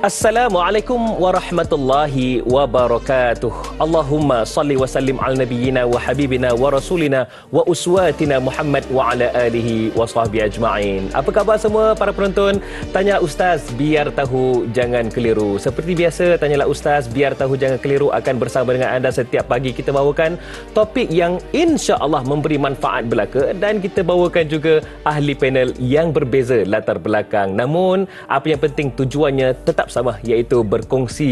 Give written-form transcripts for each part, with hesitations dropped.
Assalamualaikum warahmatullahi wabarakatuh. Allahumma salli wa sallim ala nabiyyina wa habibina wa rasulina wa uswatina Muhammad wa ala alihi wa sahbihi ajma'in. Apa khabar semua para penonton? Tanya Ustaz biar tahu jangan keliru. Seperti biasa, tanyalah Ustaz biar tahu jangan keliru akan bersama dengan anda setiap pagi. Kita bawakan topik yang insya-Allah memberi manfaat belaka dan kita bawakan juga ahli panel yang berbeza latar belakang. Namun apa yang penting tujuannya tetap sama, iaitu berkongsi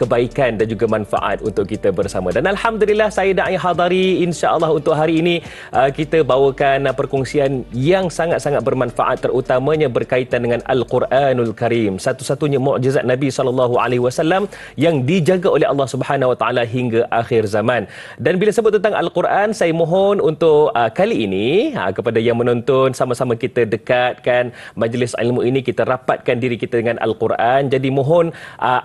kebaikan dan juga manfaat untuk kita bersama. Dan alhamdulillah saya Da'i Hadari, insya-Allah untuk hari ini kita bawakan perkongsian yang sangat-sangat bermanfaat, terutamanya berkaitan dengan Al-Quranul Karim, satu-satunya mukjizat Nabi SAW yang dijaga oleh Allah Subhanahu Wa Taala hingga akhir zaman. Dan bila sebut tentang Al-Quran, saya mohon untuk kali ini kepada yang menonton, sama-sama kita dekatkan majlis ilmu ini, kita rapatkan diri kita dengan Al-Quran. Jadi mohon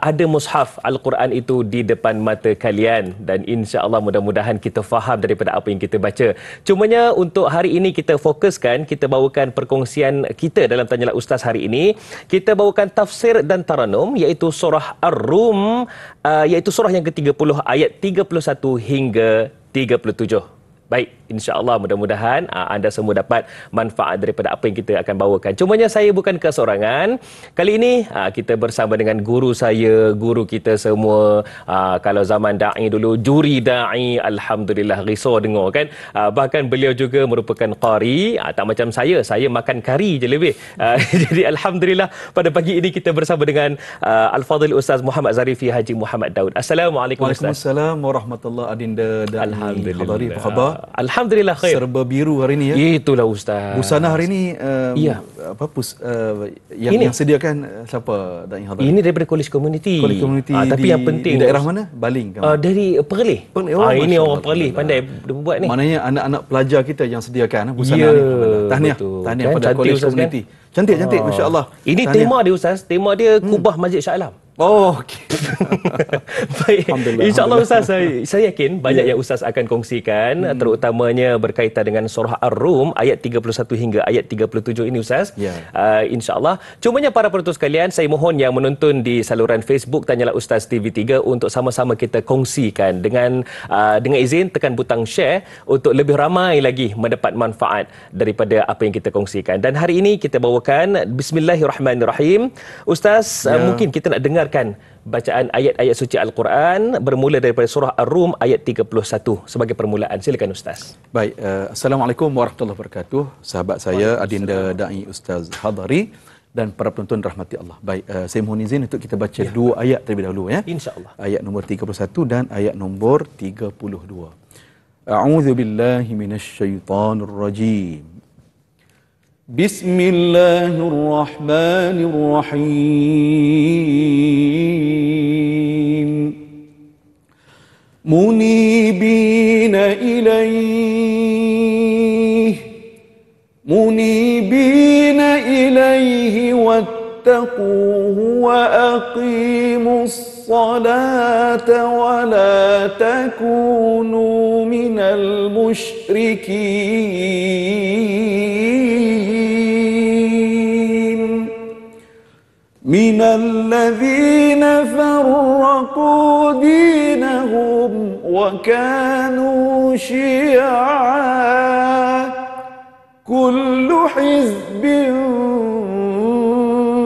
ada mushaf Al-Quran itu di depan mata kalian dan insya-Allah mudah-mudahan kita faham daripada apa yang kita baca. Cumanya untuk hari ini kita fokuskan, kita bawakan perkongsian kita dalam Tanyalah Ustaz hari ini. Kita bawakan tafsir dan taranum, iaitu surah Ar-Rum, iaitu surah yang ke-30 ayat 31 hingga 37. Baik, insya-Allah mudah-mudahan anda semua dapat manfaat daripada apa yang kita akan bawakan. Cumanya saya bukan keseorangan. Kali ini kita bersama dengan guru saya, guru kita semua. Kalau zaman da'i dulu, juri da'i, alhamdulillah risau dengar kan. Bahkan beliau juga merupakan qari, tak macam saya makan kari je lebih. Jadi alhamdulillah pada pagi ini kita bersama dengan Al-Fadhil Ustaz Muhammad Zarifi Haji Muhammad Daud. Assalamualaikum Ustaz. Waalaikumsalam warahmatullahi Adinda dan Hadari. Apa khabar? Alhamdulillah khair. Serba biru hari ni ya. Itulah Ustaz. Busana hari ni yang sediakan siapa Da'i Hadari? Ini daripada College Community. College Community tapi yang penting di daerah mana? Baling kan? Dari Perlis. Ini orang Perlis pandai buat ni. Maknanya anak-anak pelajar kita yang sediakan busana ni. Tahniah kan, pada College Community. Kan? Cantik, masya-Allah. Ini tahniah. Tema dia Ustaz, tema dia Kubah Masjid Shah Alam. Oh, okey. Baik. InsyaAllah Ustaz, saya yakin banyak yang Ustaz akan kongsikan, terutamanya berkaitan dengan surah Ar-Rum ayat 31 hingga ayat 37 ini Ustaz. InsyaAllah. Cumanya para penonton sekalian, saya mohon yang menonton di saluran Facebook Tanyalah Ustaz TV3 untuk sama-sama kita kongsikan dengan izin tekan butang share untuk lebih ramai lagi mendapat manfaat daripada apa yang kita kongsikan. Dan hari ini kita bawakan Bismillahirrahmanirrahim. Ustaz, mungkin kita nak dengar bacaan ayat-ayat suci Al-Quran bermula daripada surah Ar-Rum ayat 31 sebagai permulaan. Silakan Ustaz. Baik, Assalamualaikum warahmatullahi wabarakatuh. Sahabat saya Adinda Da'i Ustaz Hadari dan para penonton rahmati Allah. Baik, saya mohon izin untuk kita baca dua ayat terlebih dahulu ya. Insya-Allah. Ayat nombor 31 dan ayat nombor 32. A'udzu billahi minasyaitonir rajim. Bismillahirrahmanirrahim. Munibina ilaihi wattaquhu wa aqimus salata wa la takunu minal musyrikin minal ladzina farraqu dinahum wa kanu syi'a kullu hizbin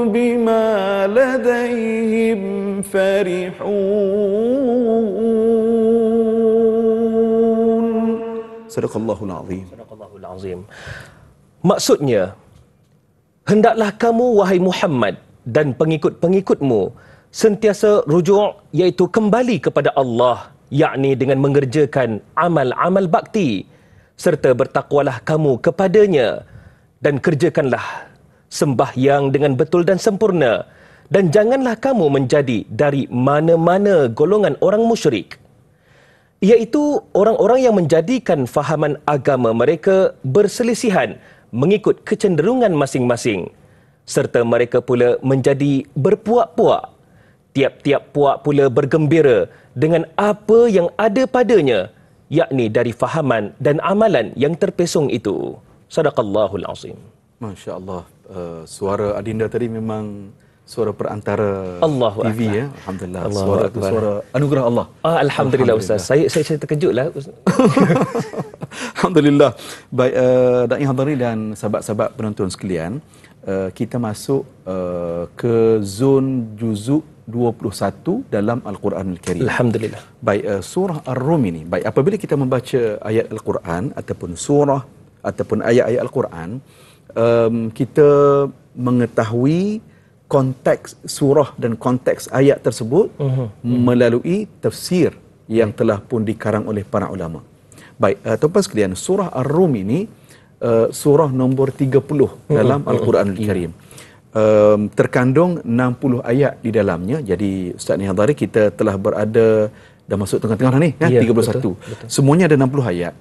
bima ladaihim farihun. Sadaqallahul azim. Sadaqallahul azim. Maksudnya, hendaklah kamu wahai Muhammad dan pengikut-pengikutmu sentiasa rujuk, iaitu kembali kepada Allah, yakni dengan mengerjakan amal-amal bakti, serta bertakwalah kamu kepadanya dan kerjakanlah sembahyang dengan betul dan sempurna, dan janganlah kamu menjadi dari mana-mana golongan orang musyrik, iaitu orang-orang yang menjadikan fahaman agama mereka berselisihan mengikut kecenderungan masing-masing, serta mereka pula menjadi berpuak-puak. Tiap-tiap puak pula bergembira dengan apa yang ada padanya, yakni dari fahaman dan amalan yang terpesong itu. Sadaqallahul azim. Masya Allah, suara Adinda tadi memang suara perantara Allahu TV Akbar. ya. Alhamdulillah. Allahu Suara itu Akbar. suara anugerah Allah. Alhamdulillah Ustaz. Saya terkejutlah. Alhamdulillah. Baik, Da'i Hadari dan sahabat-sahabat penonton sekalian, kita masuk ke zon juzuk 21 dalam Al-Quran Al-Karim. Alhamdulillah. Baik, surah Ar-Rum ini. Baik, apabila kita membaca ayat Al-Quran ataupun surah ataupun ayat-ayat Al-Quran, kita mengetahui konteks surah dan konteks ayat tersebut melalui tafsir yang telah pun dikarang oleh para ulama. Baik, tuan-tuan sekalian, surah Ar-Rum ini surah nombor 30 dalam Al-Quran Al-Karim. Terkandung 60 ayat di dalamnya. Jadi Ustaz Ni Hadari, kita telah berada dah masuk tengah-tengah ni ya, 31. Betul. Semuanya ada 60 ayat.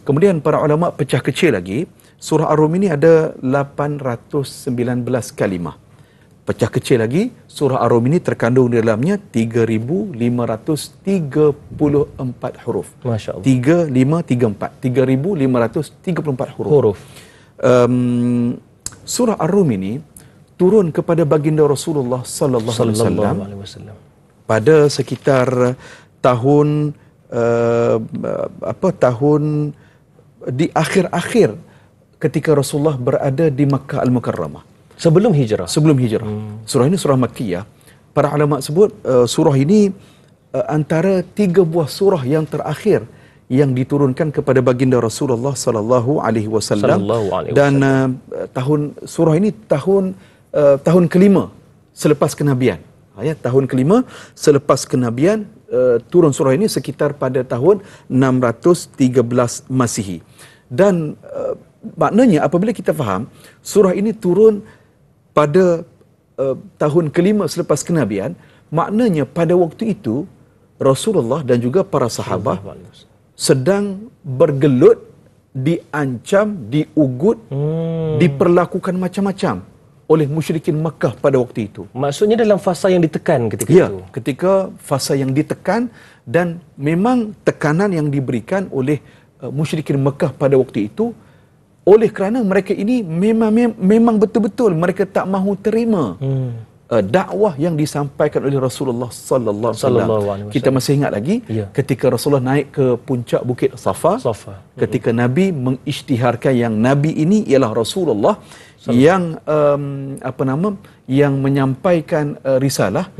Kemudian para ulama pecah kecil lagi. Surah Ar-Rum ini ada 819 kalimah. Pecah kecil lagi, surah Ar-Rum ini terkandung di dalamnya 3534 huruf. Masya-Allah. 3534 3534 huruf. Surah Ar-Rum ini turun kepada baginda Rasulullah sallallahu alaihi wasallam pada sekitar tahun tahun di akhir-akhir ketika Rasulullah berada di Makkah Al-Mukarramah. Sebelum hijrah. Sebelum hijrah. Surah ini surah Makkiyah. Para ulama sebut surah ini antara 3 buah surah yang terakhir yang diturunkan kepada baginda Rasulullah sallallahu alaihi wasallam. Dan surah ini tahun kelima selepas kenabian. Ya, tahun kelima selepas kenabian turun surah ini sekitar pada tahun 613 Masihi. Dan maknanya apabila kita faham surah ini turun pada tahun kelima selepas kenabian, maknanya pada waktu itu Rasulullah dan juga para sahabat sedang bergelut, diancam, diugut, diperlakukan macam-macam oleh musyrikin Makkah pada waktu itu. Maksudnya dalam fasa yang ditekan ketika itu. Ya, ketika fasa yang ditekan, dan memang tekanan yang diberikan oleh musyrikin Makkah pada waktu itu, oleh kerana mereka ini memang betul-betul mereka tak mahu terima dakwah yang disampaikan oleh Rasulullah sallallahu alaihi wasallam. Kita masih ingat lagi ketika Rasulullah naik ke puncak bukit Safa. Ketika Nabi mengisytiharkan yang Nabi ini ialah Rasulullah yang yang menyampaikan risalah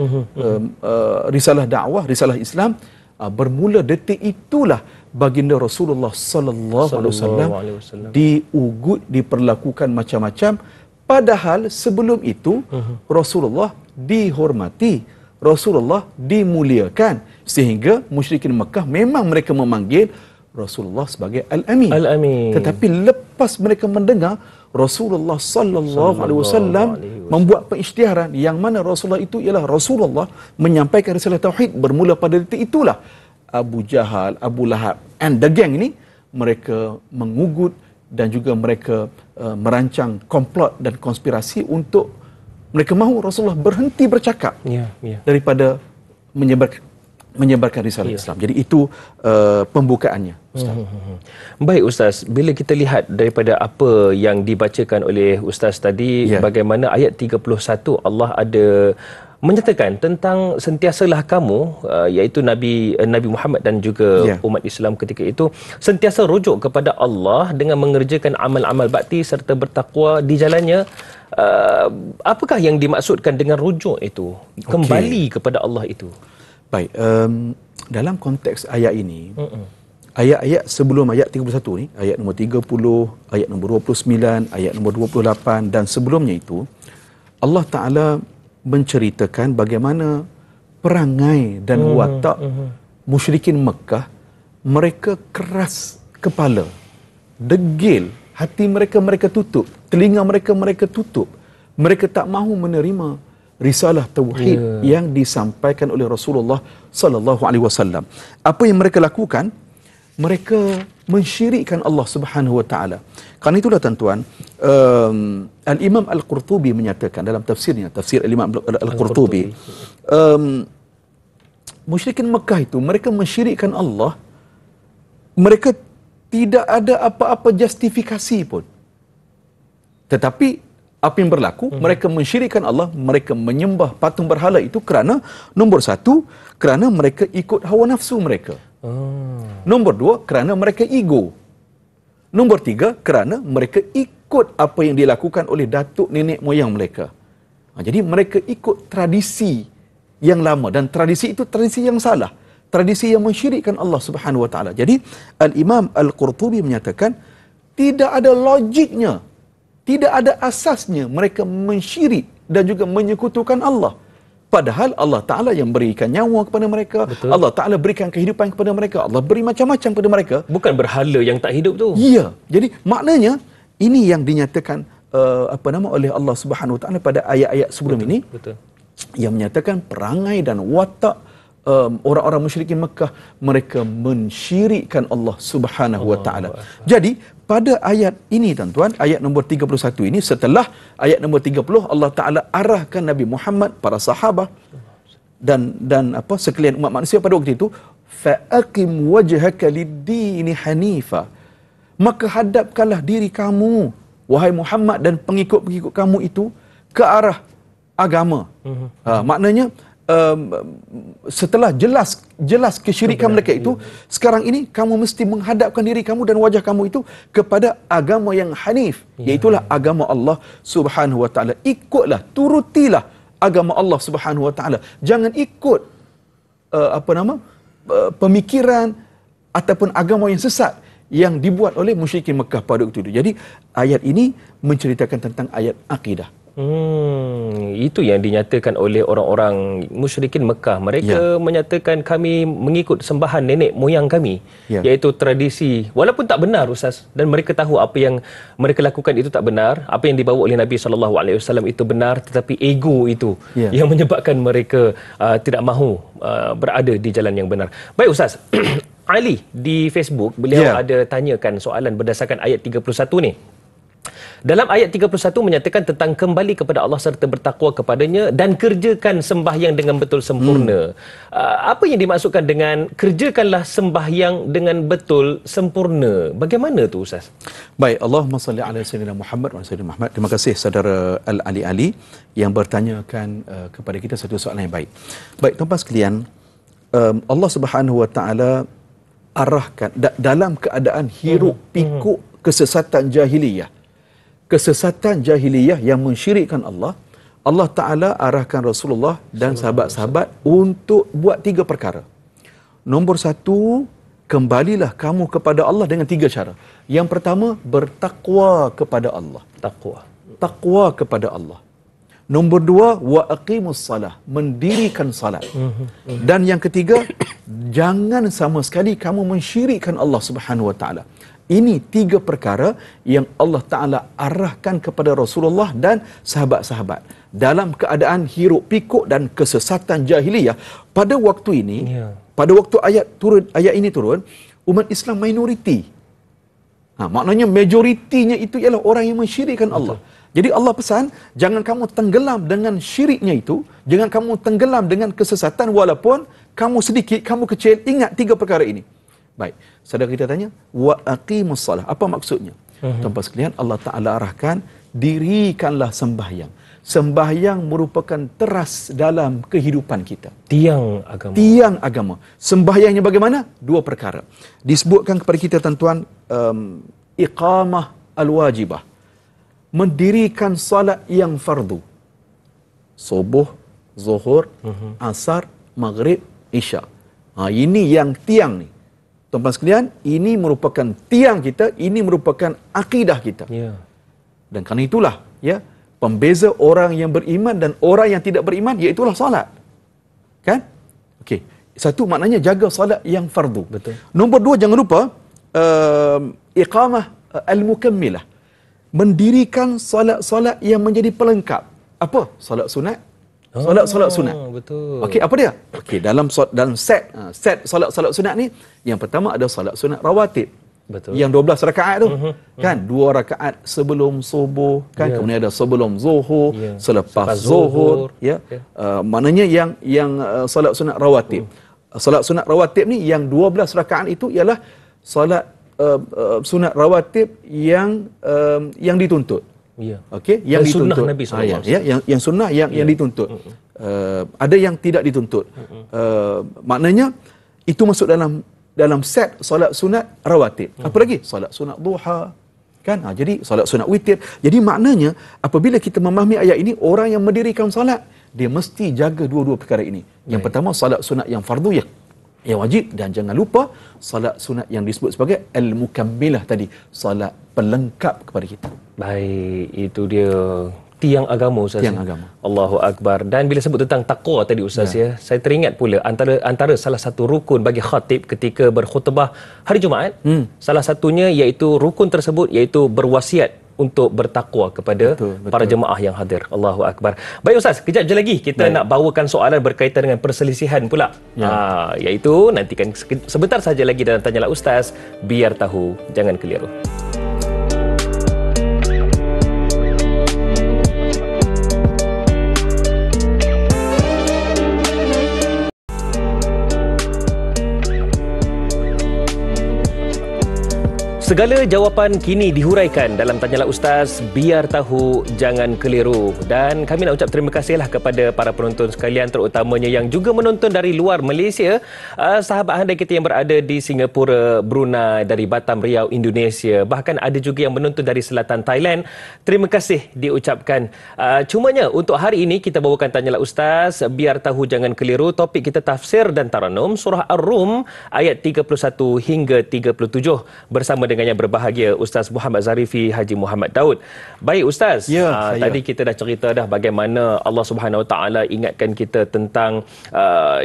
risalah dakwah, risalah Islam. Bermula detik itulah baginda Rasulullah sallallahu alaihi wasallam diugut, diperlakukan macam-macam, padahal sebelum itu Rasulullah dihormati, Rasulullah dimuliakan, sehingga musyrikin Mekah memang mereka memanggil Rasulullah sebagai Al-Amin. Tetapi lepas mereka mendengar Rasulullah sallallahu alaihi wasallam membuat pengisytiharan yang mana Rasulullah itu ialah Rasulullah menyampaikan risalah tauhid, bermula pada detik itulah Abu Jahal, Abu Lahab and the gang ini mereka mengugut dan juga mereka merancang komplot dan konspirasi untuk mereka mahu Rasulullah berhenti bercakap daripada menyebarkan risalah Islam. Jadi itu pembukaannya, Ustaz. Baik Ustaz, bila kita lihat daripada apa yang dibacakan oleh Ustaz tadi, bagaimana ayat 31 Allah ada menyatakan tentang sentiasalah kamu, iaitu Nabi Muhammad dan juga umat Islam ketika itu sentiasa rujuk kepada Allah dengan mengerjakan amal-amal bakti serta bertakwa di jalannya. Apakah yang dimaksudkan dengan rujuk itu? Kembali kepada Allah itu. Baik, dalam konteks ayat ini, ayat-ayat sebelum ayat 31 ni, ayat nombor 30, ayat nombor 29, ayat nombor 28 dan sebelumnya itu, Allah Ta'ala menceritakan bagaimana perangai dan watak musyrikin Mekah. Mereka keras kepala, degil, hati mereka tutup, telinga mereka tutup. Mereka tak mahu menerima risalah tauhid yang disampaikan oleh Rasulullah sallallahu alaihi wasallam. Apa yang mereka lakukan? Mereka mensyirikkan Allah Subhanahu wa taala. Karena itulah tuan-tuan, Al-Imam Al-Qurtubi menyatakan dalam tafsirnya, tafsir Al-Imam Al-Qurtubi, musyrikin Mekah itu mereka mensyirikkan Allah, mereka tidak ada apa-apa justifikasi pun. Tetapi apa yang berlaku, mereka mensyirikkan Allah, mereka menyembah patung berhala itu kerana nombor satu, kerana mereka ikut hawa nafsu mereka. Nombor dua, kerana mereka ego. Nombor tiga, kerana mereka ikut apa yang dilakukan oleh datuk nenek moyang mereka. Jadi mereka ikut tradisi yang lama, dan tradisi itu tradisi yang salah, tradisi yang mensyirikkan Allah Subhanahu Wa Taala. Jadi Al-Imam Al-Qurtubi menyatakan tidak ada logiknya, tidak ada asasnya mereka mensyirik dan juga menyekutukan Allah. Padahal Allah Ta'ala yang berikan nyawa kepada mereka. Betul. Allah Ta'ala berikan kehidupan kepada mereka. Allah beri macam-macam kepada mereka. Bukan berhala yang tak hidup tu. Ya. Jadi maknanya ini yang dinyatakan oleh Allah Subhanahu Wa Ta'ala pada ayat-ayat sebelum ini. Betul. Yang menyatakan perangai dan watak orang-orang musyrikin Mekah, mereka mensyirikkan Allah Subhanahu Wa Ta'ala. Jadi pada ayat ini tuan-tuan, ayat nombor 31 ini, setelah ayat nombor 30, Allah Ta'ala arahkan Nabi Muhammad, para sahabat dan sekalian umat manusia pada waktu itu, fa'aqim wajhaka lid-dini hanifa, maka hadapkanlah diri kamu, wahai Muhammad, dan pengikut-pengikut kamu itu ke arah agama. Maknanya setelah jelas kesyirikan mereka itu, sekarang ini kamu mesti menghadapkan diri kamu dan wajah kamu itu kepada agama yang hanif, iaitulah agama Allah Subhanahu Wa Taala. Ikutlah, turutilah agama Allah Subhanahu Wa Taala. Jangan ikut pemikiran ataupun agama yang sesat yang dibuat oleh musyrikin Mekah pada waktu itu. Jadi ayat ini menceritakan tentang ayat akidah. Itu yang dinyatakan oleh orang-orang musyrikin Mekah. Mereka menyatakan kami mengikut sembahan nenek moyang kami, iaitu tradisi, walaupun tak benar Ustaz, dan mereka tahu apa yang mereka lakukan itu tak benar, apa yang dibawa oleh Nabi SAW itu benar, tetapi ego itu yang menyebabkan mereka tidak mahu berada di jalan yang benar. Baik Ustaz, Ali di Facebook, beliau ada tanyakan soalan berdasarkan ayat 31 ni. Dalam ayat 31 menyatakan tentang kembali kepada Allah serta bertakwa kepadanya dan kerjakan sembahyang dengan betul sempurna. Apa yang dimaksudkan dengan kerjakanlah sembahyang dengan betul sempurna? Bagaimana tu Ustaz? Baik, Allahumma salli ala sayyidina Muhammad wa sayyidina Muhammad. Terima kasih saudara Al-Ali yang bertanyakan kepada kita satu soalan yang baik. Baik, tuan-tuan sekalian, Allah Subhanahu Wa Taala arahkan dalam keadaan hiruk pikuk kesesatan jahiliyah. Kesesatan jahiliyah yang mensyirikkan Allah, Allah Ta'ala arahkan Rasulullah dan sahabat-sahabat untuk buat 3 perkara. Nombor 1, kembalilah kamu kepada Allah dengan 3 cara. Yang pertama, bertakwa kepada Allah. Takwa kepada Allah. Nombor 2, wa aqimus salah, mendirikan salat. Dan yang ketiga, jangan sama sekali kamu mensyirikkan Allah Subhanahu Wa Ta'ala. Ini 3 perkara yang Allah Ta'ala arahkan kepada Rasulullah dan sahabat-sahabat dalam keadaan hiruk pikuk dan kesesatan jahiliyah. Pada waktu ini, pada waktu ayat ini turun, umat Islam minoriti. Maknanya majoritinya itu ialah orang yang mensyirikkan Allah. Jadi Allah pesan, jangan kamu tenggelam dengan syiriknya itu, jangan kamu tenggelam dengan kesesatan walaupun kamu sedikit, kamu kecil. Ingat 3 perkara ini. Baik, saudara kita tanya, wa aqimus salah. Apa maksudnya? Tuan-tuan sekalian, Allah Ta'ala arahkan, dirikanlah sembahyang. Sembahyang merupakan teras dalam kehidupan kita. Tiang agama. Sembahyangnya bagaimana? 2 perkara. Disebutkan kepada kita tuan-tuan, iqamah al-wajibah. Mendirikan salat yang fardu. Subuh, zuhur, asar, maghrib, isya. Ini yang tiang ni. Tuan-tuan sekalian, ini merupakan tiang kita, ini merupakan akidah kita. Dan kerana itulah, pembeza orang yang beriman dan orang yang tidak beriman, iaitulah salat. Kan? Okey. Satu, maknanya jaga salat yang fardu. Betul. Nombor 2, jangan lupa iqamah al-mukammilah. Mendirikan salat-salat yang menjadi pelengkap. Apa? Salat sunat. Salat sunat. Betul. Okey, apa dia? Okey, dalam set salat sunat ni, yang pertama ada salat sunat rawatib. Betul. Yang 12 rakaat tu. Kan? 2 rakaat sebelum subuh, kan? Kemudian ada sebelum zuhur, selepas zuhur, maknanya yang salat sunat rawatib. Salat sunat rawatib ni yang 12 rakaat itu ialah salat sunat rawatib yang dituntut. Ya. Okey, yang dan dituntut. Sunnah Nabi SAW. Yang sunnah yang dituntut. Ada yang tidak dituntut. Maknanya itu masuk dalam set solat sunat rawatib. Apa lagi? Solat sunat duha. Kan? Jadi solat sunat witir. Jadi maknanya apabila kita memahami ayat ini, orang yang mendirikan solat dia mesti jaga dua-dua perkara ini. Yang pertama solat sunat yang fardu yang wajib, dan jangan lupa salat sunat yang disebut sebagai al-mukammilah tadi, salat pelengkap kepada kita. Baik, itu dia tiang agama Ustaz. Tiang agama. Allahu Akbar. Dan bila sebut tentang taqwa tadi Ustaz ya, saya teringat pula antara salah satu rukun bagi khatib ketika berkhutbah hari Jumaat, salah satunya iaitu rukun tersebut iaitu berwasiat untuk bertakwa kepada para jemaah yang hadir. Allahu Akbar. Baik Ustaz, kejap je lagi kita nak bawakan soalan berkaitan dengan perselisihan pula. Iaitu nantikan sebentar saja lagi dalam Tanyalah Ustaz, biar tahu jangan keliru. Segala jawapan kini dihuraikan dalam Tanyalah Ustaz, biar tahu jangan keliru. Dan kami nak ucap terima kasihlah kepada para penonton sekalian, terutamanya yang juga menonton dari luar Malaysia, sahabat anda kita yang berada di Singapura, Brunei, dari Batam, Riau, Indonesia, bahkan ada juga yang menonton dari selatan Thailand. Terima kasih diucapkan. Cumanya untuk hari ini kita bawakan Tanyalah Ustaz, biar tahu jangan keliru. Topik kita tafsir dan taranum surah Ar-Rum ayat 31 hingga 37 bersama dengan yang berbahagia Ustaz Muhammad Zarifi Haji Muhammad Daud. Baik Ustaz, tadi kita dah cerita dah bagaimana Allah Subhanahu Wa Taala ingatkan kita tentang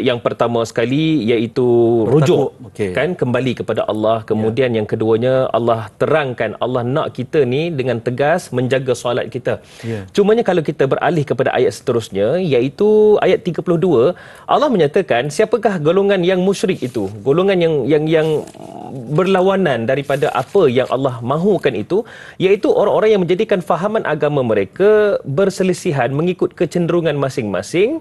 yang pertama sekali iaitu rujuk, kan, kembali kepada Allah. Kemudian yang keduanya Allah terangkan, Allah nak kita ni dengan tegas menjaga solat kita. Cumanya kalau kita beralih kepada ayat seterusnya iaitu ayat 32, Allah menyatakan siapakah golongan yang musyrik itu, golongan yang berlawanan daripada apa yang Allah mahukan itu, iaitu orang-orang yang menjadikan fahaman agama mereka berselisihan mengikut kecenderungan masing-masing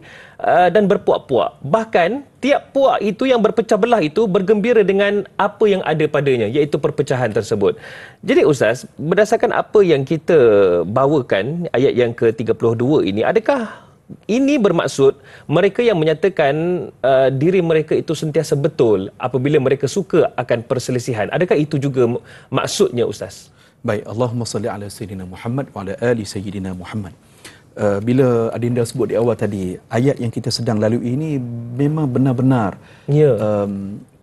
dan berpuak-puak. Bahkan tiap puak itu yang berpecah belah itu bergembira dengan apa yang ada padanya, iaitu perpecahan tersebut. Jadi Ustaz, berdasarkan apa yang kita bawakan ayat yang ke-32 ini, adakah ini bermaksud mereka yang menyatakan diri mereka itu sentiasa betul apabila mereka suka akan perselisihan? Adakah itu juga maksudnya Ustaz? Baik, Allahumma salli ala Sayyidina Muhammad wa ala ali Sayyidina Muhammad. Bila Adinda sebut di awal tadi, ayat yang kita sedang lalui ini memang benar-benar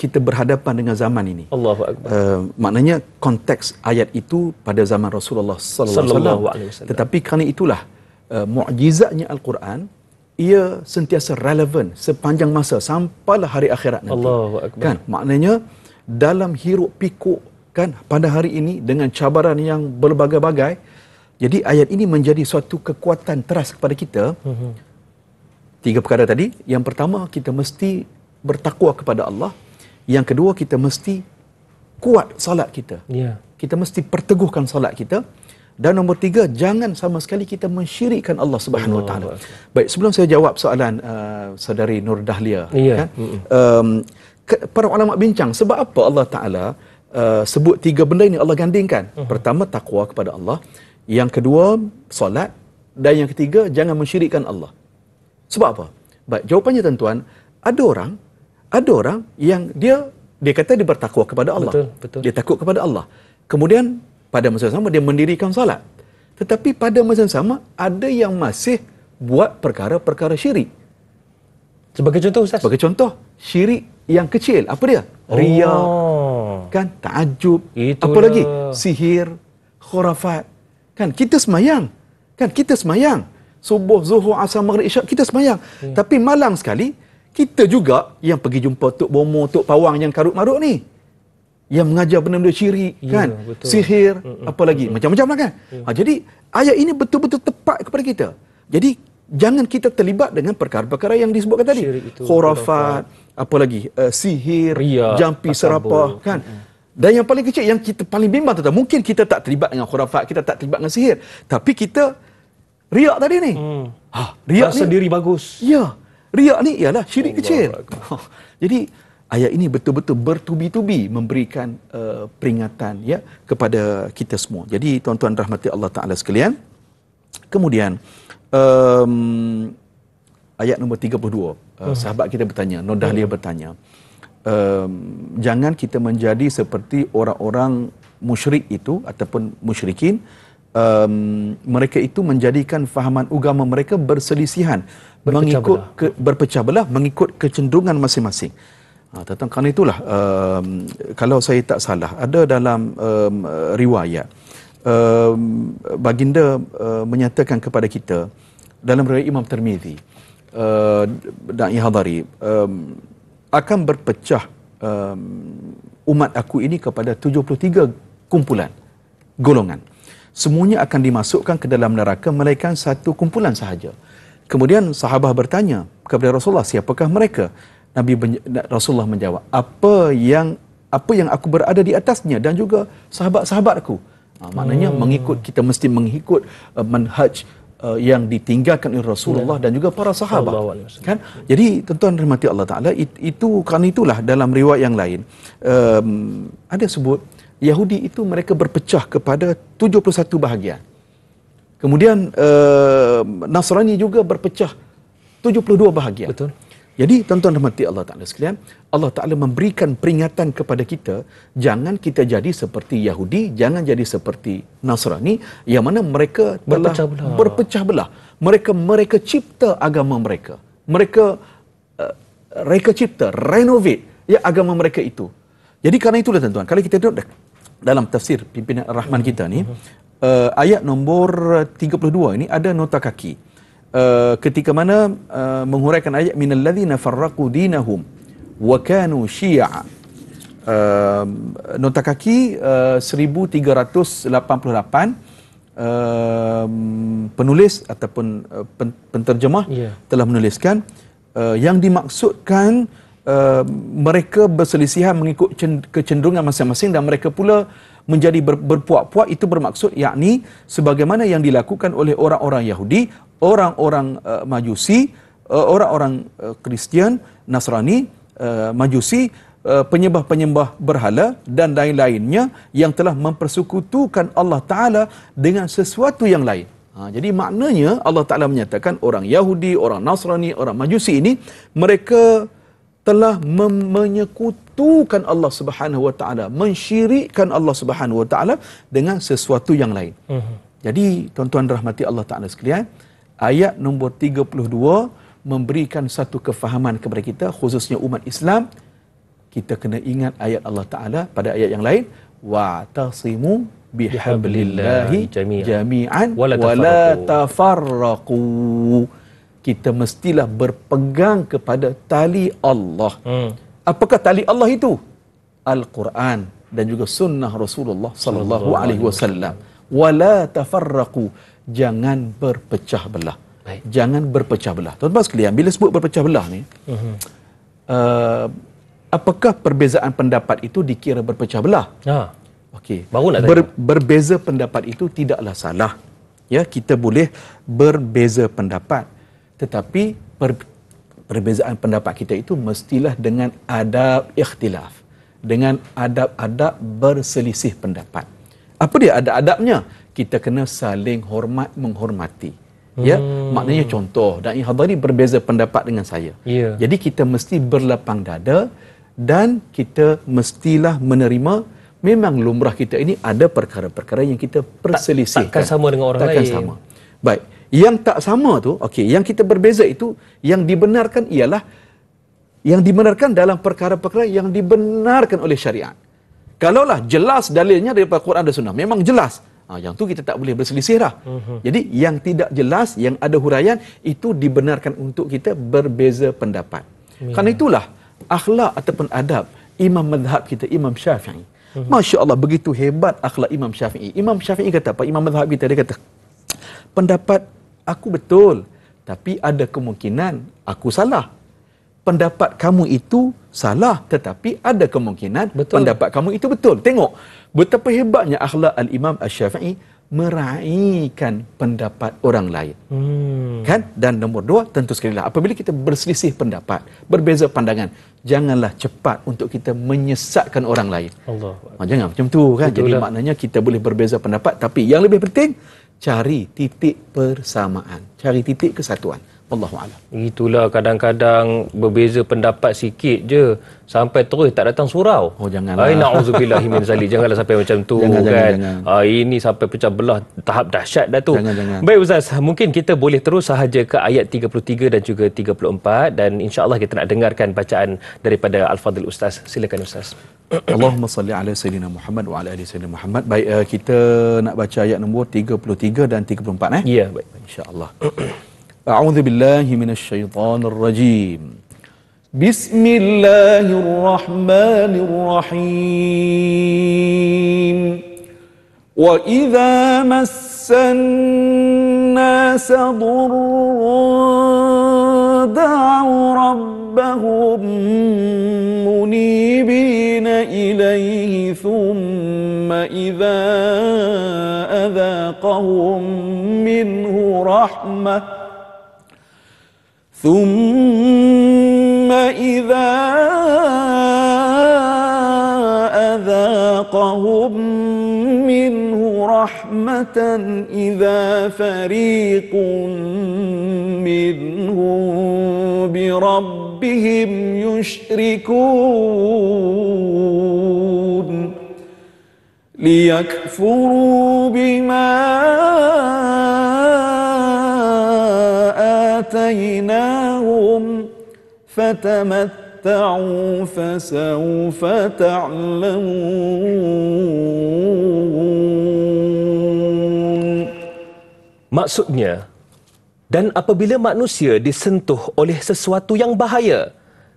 kita berhadapan dengan zaman ini. Allahu Akbar. Maknanya konteks ayat itu pada zaman Rasulullah sallallahu alaihi wasallam. Tetapi kerana itulah mukjizatnya Al-Quran, ia sentiasa relevan sepanjang masa sampailah hari akhirat nanti. Allahu Akbar. Kan, maknanya dalam hiruk pikuk kan pada hari ini dengan cabaran yang berbagai-bagai, jadi ayat ini menjadi suatu kekuatan teras kepada kita. Tiga perkara tadi. Yang pertama, kita mesti bertakwa kepada Allah. Yang kedua, kita mesti kuat salat kita. Kita mesti perteguhkan salat kita. Dan nombor tiga, jangan sama sekali kita mensyirikkan Allah Subhanahu Wa Taala. Baik, sebelum saya jawab soalan saudari Nur Dahlia, kan, para ulama bincang sebab apa Allah Taala sebut tiga benda ini Allah gandingkan. Pertama, takwa kepada Allah. Yang kedua, solat. Dan yang ketiga, jangan mensyirikkan Allah. Sebab apa? Baik, jawapannya tuan-tuan, ada orang yang dia kata dia bertakwa kepada Allah. Betul. Dia takut kepada Allah. Kemudian pada masa yang sama dia mendirikan salat. Tetapi pada masa yang sama ada yang masih buat perkara-perkara syirik. Sebagai contoh Ustaz? Sebagai contoh, syirik yang kecil. Apa dia? Riya, kan, ta'ajub, apa lagi? Sihir, khurafat. Kan kita semayang. Subuh, zuhur, asar, maghrib, isyak kita semayang. Tapi malang sekali kita juga yang pergi jumpa Tok Bomo, Tok Pawang yang karut-marut ni, yang mengajar benda-benda syirik, kan, sihir, apa lagi, macam-macam lah kan. Jadi ayat ini betul-betul tepat kepada kita. Jadi jangan kita terlibat dengan perkara-perkara yang disebutkan tadi, khurafat, apa lagi, sihir, jampi serapah, kan. Dan yang paling kecil yang kita paling bimbang tu, mungkin kita tak terlibat dengan khurafat, kita tak terlibat dengan sihir, tapi kita riak tadi ni. Riak rasa diri bagus. Ya, riak ni ialah syirik kecil. Jadi ayat ini betul-betul bertubi-tubi memberikan peringatan ya kepada kita semua. Jadi tuan-tuan rahmati Allah Taala sekalian, Kemudian ayat nombor 32, sahabat kita bertanya, Nur Dahlia bertanya, jangan kita menjadi seperti orang-orang musyrik itu ataupun musyrikin. Mereka itu menjadikan fahaman agama mereka berselisihan, berpecah belah mengikut kecenderungan masing-masing. Tentang kerana itulah, kalau saya tak salah, ada dalam riwayat, baginda menyatakan kepada kita dalam riwayat Imam Tirmizi, dan Ihadari, akan berpecah umat aku ini kepada 73 kumpulan, golongan. Semuanya akan dimasukkan ke dalam neraka melainkan satu kumpulan sahaja. Kemudian sahabat bertanya kepada Rasulullah, siapakah mereka? Rasulullah menjawab, apa yang aku berada di atasnya dan juga sahabat-sahabatku. Maknanya kita mesti mengikut manhaj yang ditinggalkan oleh Rasulullah dan juga para sahabat, kan? Jadi tuan-tuan rahmati Allah Taala, itu kerana itulah dalam riwayat yang lain ada sebut Yahudi itu mereka berpecah kepada 71 bahagian. Kemudian Nasrani juga berpecah 72 bahagian. Betul. Jadi tuan-tuan rahmati Allah Taala sekalian, Allah Taala memberikan peringatan kepada kita, jangan kita jadi seperti Yahudi, jangan jadi seperti Nasrani yang mana mereka berpecah belah. Mereka cipta agama mereka. Mereka cipta, renovate ya agama mereka itu. Jadi kerana itulah tuan-tuan, kalau kita tengok dalam tafsir pimpinan Ar-Rahman kita ni, ayat nombor 32 ini ada nota kaki. Ketika mana menghuraikan ayat minal ladzina farraqu dinahum wa kanu syi'a, nota kaki 1388, penulis ataupun penterjemah telah menuliskan yang dimaksudkan mereka berselisihan mengikut kecenderungan masing-masing dan mereka pula menjadi berpuak-puak, itu bermaksud yakni sebagaimana yang dilakukan oleh orang-orang Yahudi, orang-orang Majusi, orang-orang Kristian, Nasrani, Majusi, penyembah-penyembah berhala dan lain-lainnya yang telah mempersekutukan Allah Ta'ala dengan sesuatu yang lain. Jadi maknanya Allah Ta'ala menyatakan orang Yahudi, orang Nasrani, orang Majusi ini mereka telah menyekutukan Allah Subhanahu wa taala, mensyirikkan Allah Subhanahu wa taala dengan sesuatu yang lain. Jadi tuan-tuan rahmati Allah Taala sekalian, ayat nombor 32 memberikan satu kefahaman kepada kita khususnya umat Islam. Kita kena ingat ayat Allah Taala pada ayat yang lain, wa tasimu bihablillahi jami'an wa la tafarraqu. Kita mestilah berpegang kepada tali Allah. Apakah tali Allah itu? Al-Quran dan juga sunnah Rasulullah sallallahu alaihi wasallam. Wala tafarraqu, jangan berpecah belah. Jangan berpecah belah. Tuan-tuan sekalian, bila sebut berpecah belah ni, apakah perbezaan pendapat itu dikira berpecah belah? Okey. Berbeza pendapat itu tidaklah salah. Ya, kita boleh berbeza pendapat. Tetapi perbezaan pendapat kita itu mestilah dengan adab ikhtilaf, dengan adab-adab berselisih pendapat. Apa dia adab-adabnya? Kita kena saling hormat menghormati. Ya, maknanya contoh, dan Ihadari berbeza pendapat dengan saya. Jadi kita mesti berlapang dada dan kita mestilah menerima. Memang lumrah kita ini ada perkara-perkara yang kita perselisihkan. Takkan sama dengan orang lain. Sama. Baik. Yang tak sama tu, okey, yang kita berbeza itu, yang dibenarkan ialah yang dibenarkan dalam perkara-perkara yang dibenarkan oleh syariat. Kalaulah jelas dalilnya daripada Quran dan Sunnah, memang jelas, yang tu kita tak boleh berselisih dah. Jadi yang tidak jelas, yang ada huraian, itu dibenarkan untuk kita berbeza pendapat. Kerana itulah akhlak ataupun adab imam mazhab kita, Imam Syafi'i. Masya Allah, begitu hebat akhlak Imam Syafi'i. Imam Syafi'i kata apa? Imam mazhab kita, dia kata, pendapat aku betul, tapi ada kemungkinan aku salah. Pendapat kamu itu salah, tetapi ada kemungkinan pendapat kamu itu betul. Tengok betapa hebatnya akhlak Al-Imam Asy-Syafi'i meraihkan pendapat orang lain. Kan? Dan nombor dua, tentu sekali lah, apabila kita berselisih pendapat, berbeza pandangan, janganlah cepat untuk kita menyesatkan orang lain. Jangan macam tu kan. Betul. Jadi maknanya kita boleh berbeza pendapat, tapi yang lebih penting cari titik persamaan, cari titik kesatuan. Wallahu a'lam. Itulah kadang-kadang berbeza pendapat sikit je sampai terus tak datang surau. Oh, janganlah. Ai na'udzubillahi min zalik. Janganlah sampai macam tu kan. Jangan. Ini sampai pecah belah tahap dahsyat dah tu. Jangan. Baik Ustaz, mungkin kita boleh terus sahaja ke ayat 33 dan juga 34 dan insya-Allah kita nak dengarkan bacaan daripada Al-Fadhil Ustaz. Silakan Ustaz. Allahumma salli ala sayyidina Muhammad wa ala ali sayyidina Muhammad. Baik, kita nak baca ayat nombor 33 dan 34 Ya, baik. Insya-Allah. A'udzu billahi minasy syaithanir rajim. Bismillahirrahmanirrahim. Wa idza massan nasa dhurrun da'u rabbahum munibina ilayhi thumma idza adhaqahum minhu rahmah ثم إذا أذاقهم منه رحمة إذا فريق منهم بربهم يشركون ليكفروا بما آتيناهم فتمتعوا فسوف تعلمون. Maksudnya, dan apabila manusia disentuh oleh sesuatu yang bahaya,